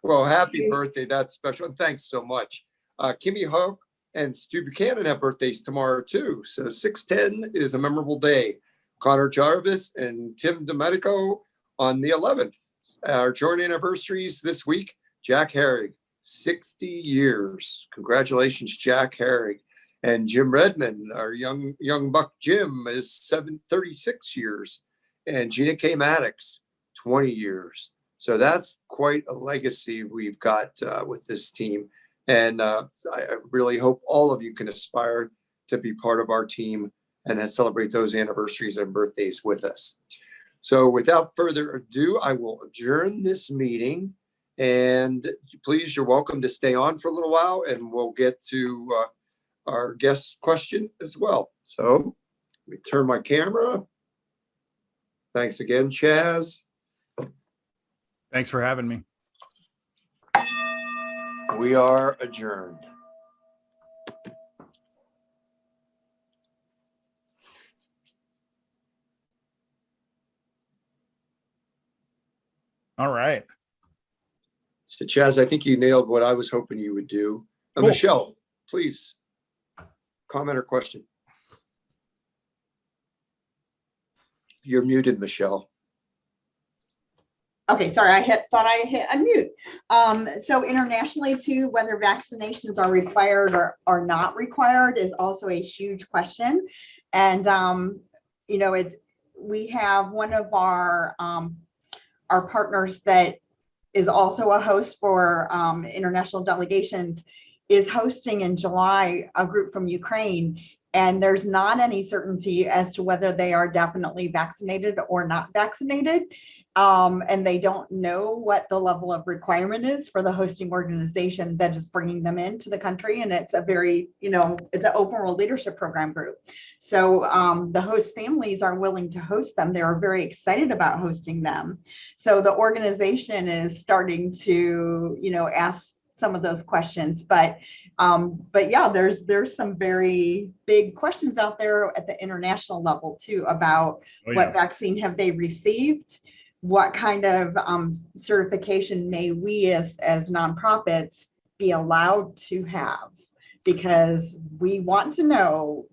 Well, happy birthday. That's special. And thanks so much. Kimmy Hope and Stu Buchanan have birthdays tomorrow too. So 6/10 is a memorable day. Connor Jarvis and Tim Domenico on the 11th. Our joint anniversaries this week. Jack Herrig, 60 years. Congratulations, Jack Herrig. And Jim Redmond, our young buck Jim, is 36 years. And Gina K. Maddox, 20 years. So that's quite a legacy we've got with this team. And I really hope all of you can aspire to be part of our team and celebrate those anniversaries and birthdays with us. So without further ado, I will adjourn this meeting. And please, you're welcome to stay on for a little while, and we'll get to our guest question as well. So let me turn my camera. Thanks again, Chaz. Thanks for having me. We are adjourned. All right. So Chaz, I think you nailed what I was hoping you would do. Cool. Michelle, please comment or question. You're muted, Michelle. Okay, sorry, thought I hit unmute. So internationally too, whether vaccinations are required or not required is also a huge question. And we have one of our partners that is also a host for international delegations is hosting in July a group from Ukraine. And there's not any certainty as to whether they are definitely vaccinated or not vaccinated. And they don't know what the level of requirement is for the hosting organization that is bringing them into the country. And it's a very, it's an open world leadership program group. So the host families are willing to host them. They're very excited about hosting them. So the organization is starting to, ask some of those questions, but yeah, there's some very big questions out there at the international level too about what vaccine have they received, what kind of certification may we as nonprofits be allowed to have, because we want to know,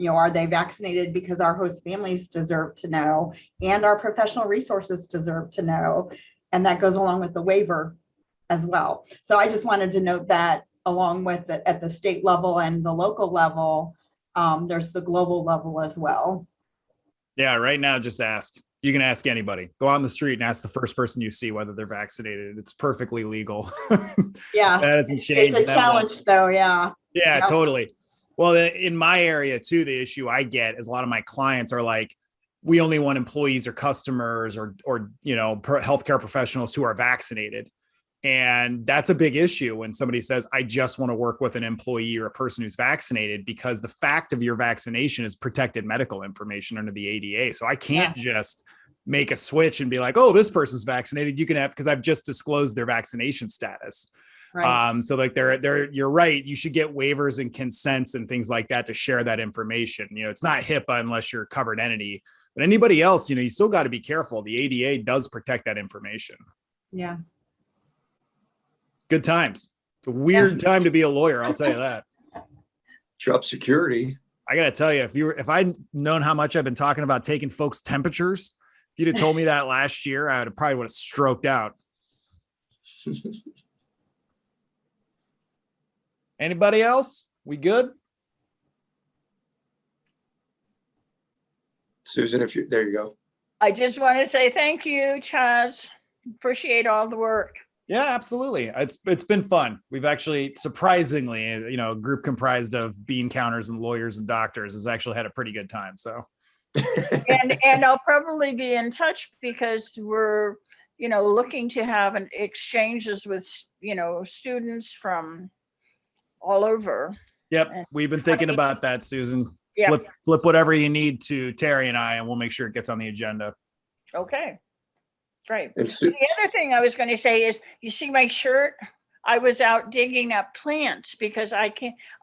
are they vaccinated, because our host families deserve to know and our professional resources deserve to know. And that goes along with the waiver as well. So I just wanted to note that along with at the state level and the local level, there's the global level as well. Yeah, right now, just ask. You can ask anybody. Go on the street and ask the first person you see whether they're vaccinated. It's perfectly legal. Yeah. That hasn't changed. It's a challenge though, yeah. Yeah, Yep. totally. Well, in my area too, the issue I get is a lot of my clients are like, we only want employees or customers or healthcare professionals who are vaccinated. And that's a big issue when somebody says, I just want to work with an employee or a person who's vaccinated, because the fact of your vaccination is protected medical information under the ADA. So I can't just make a switch and be like, oh, this person's vaccinated. You can have, because I've just disclosed their vaccination status. Right. So like you're right. You should get waivers and consents and things like that to share that information. It's not HIPAA unless you're a covered entity, but anybody else, you still got to be careful. The ADA does protect that information. Yeah. Good times. It's a weird time to be a lawyer. I'll tell you that. Job security. I got to tell you, if I'd known how much I've been talking about taking folks' temperatures, if you'd have told me that last year, I would have stroked out. Anybody else? We good? Susan, there you go. I just want to say thank you, Chaz. Appreciate all the work. Yeah, absolutely. It's been fun. We've actually, surprisingly, a group comprised of bean counters and lawyers and doctors has actually had a pretty good time. So, and I'll probably be in touch because we're, looking to have exchanges with, students from all over. Yep, we've been thinking about that, Susan. Yeah. Flip whatever you need to Terry and I, and we'll make sure it gets on the agenda. Okay. Great. And The other thing I was going to say is, you see my shirt? I was out digging up plants because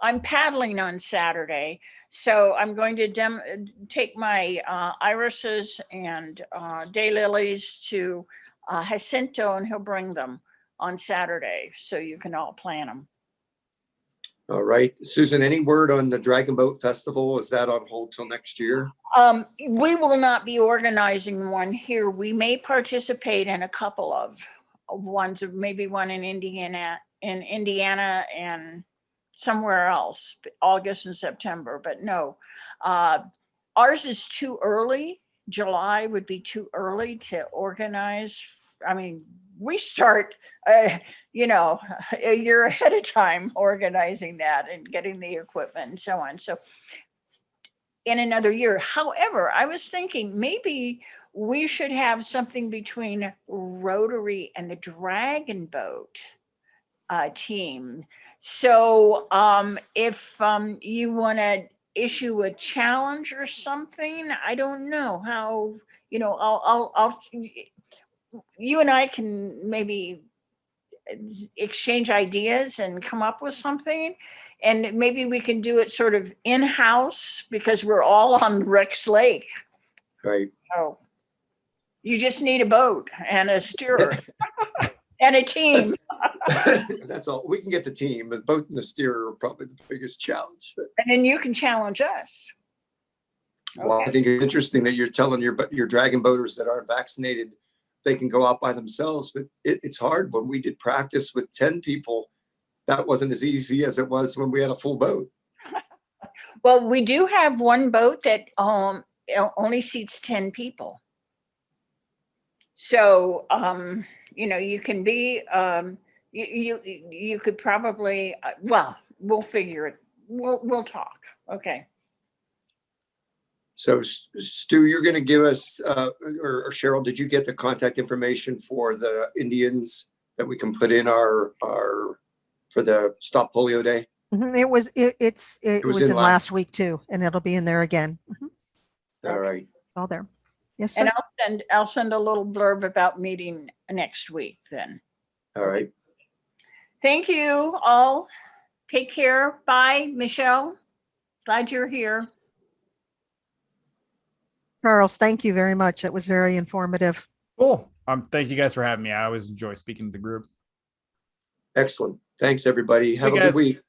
I'm paddling on Saturday. So I'm going to take my irises and daylilies to Jacinto, and he'll bring them on Saturday. So you can all plant them. All right. Susan, any word on the Dragon Boat Festival? Is that on hold till next year? We will not be organizing one here. We may participate in a couple of ones, maybe one in Indiana and somewhere else, August and September, but no. Ours is too early. July would be too early to organize. I mean, we start, a year ahead of time organizing that and getting the equipment and so on. So in another year. However, I was thinking maybe we should have something between Rotary and the Dragon Boat team. So if you want to issue a challenge or something, I don't know how, I'll you and I can maybe exchange ideas and come up with something. And maybe we can do it sort of in-house because we're all on Rex Lake. Right. So you just need a boat and a steerer and a team. That's all. We can get the team, but boat and the steerer are probably the biggest challenge. And then you can challenge us. Well, I think it's interesting that you're telling your dragon boaters that aren't vaccinated, they can go out by themselves, but it's hard. When we did practice with 10 people, that wasn't as easy as it was when we had a full boat. Well, we do have one boat that only seats 10 people. So, you can be, you could probably, we'll figure it. We'll talk. Okay. So Stu, you're going to give us, or Cheryl, did you get the contact information for the Indians that we can put in our for the Stop Polio Day? It was in last week too, and it'll be in there again. All right. It's all there. Yes, sir. And I'll send a little blurb about meeting next week then. All right. Thank you all. Take care. Bye, Michelle. Glad you're here. Charles, thank you very much. It was very informative. Cool. Thank you guys for having me. I always enjoy speaking to the group. Excellent. Thanks, everybody. Have Hey, a good guys. week.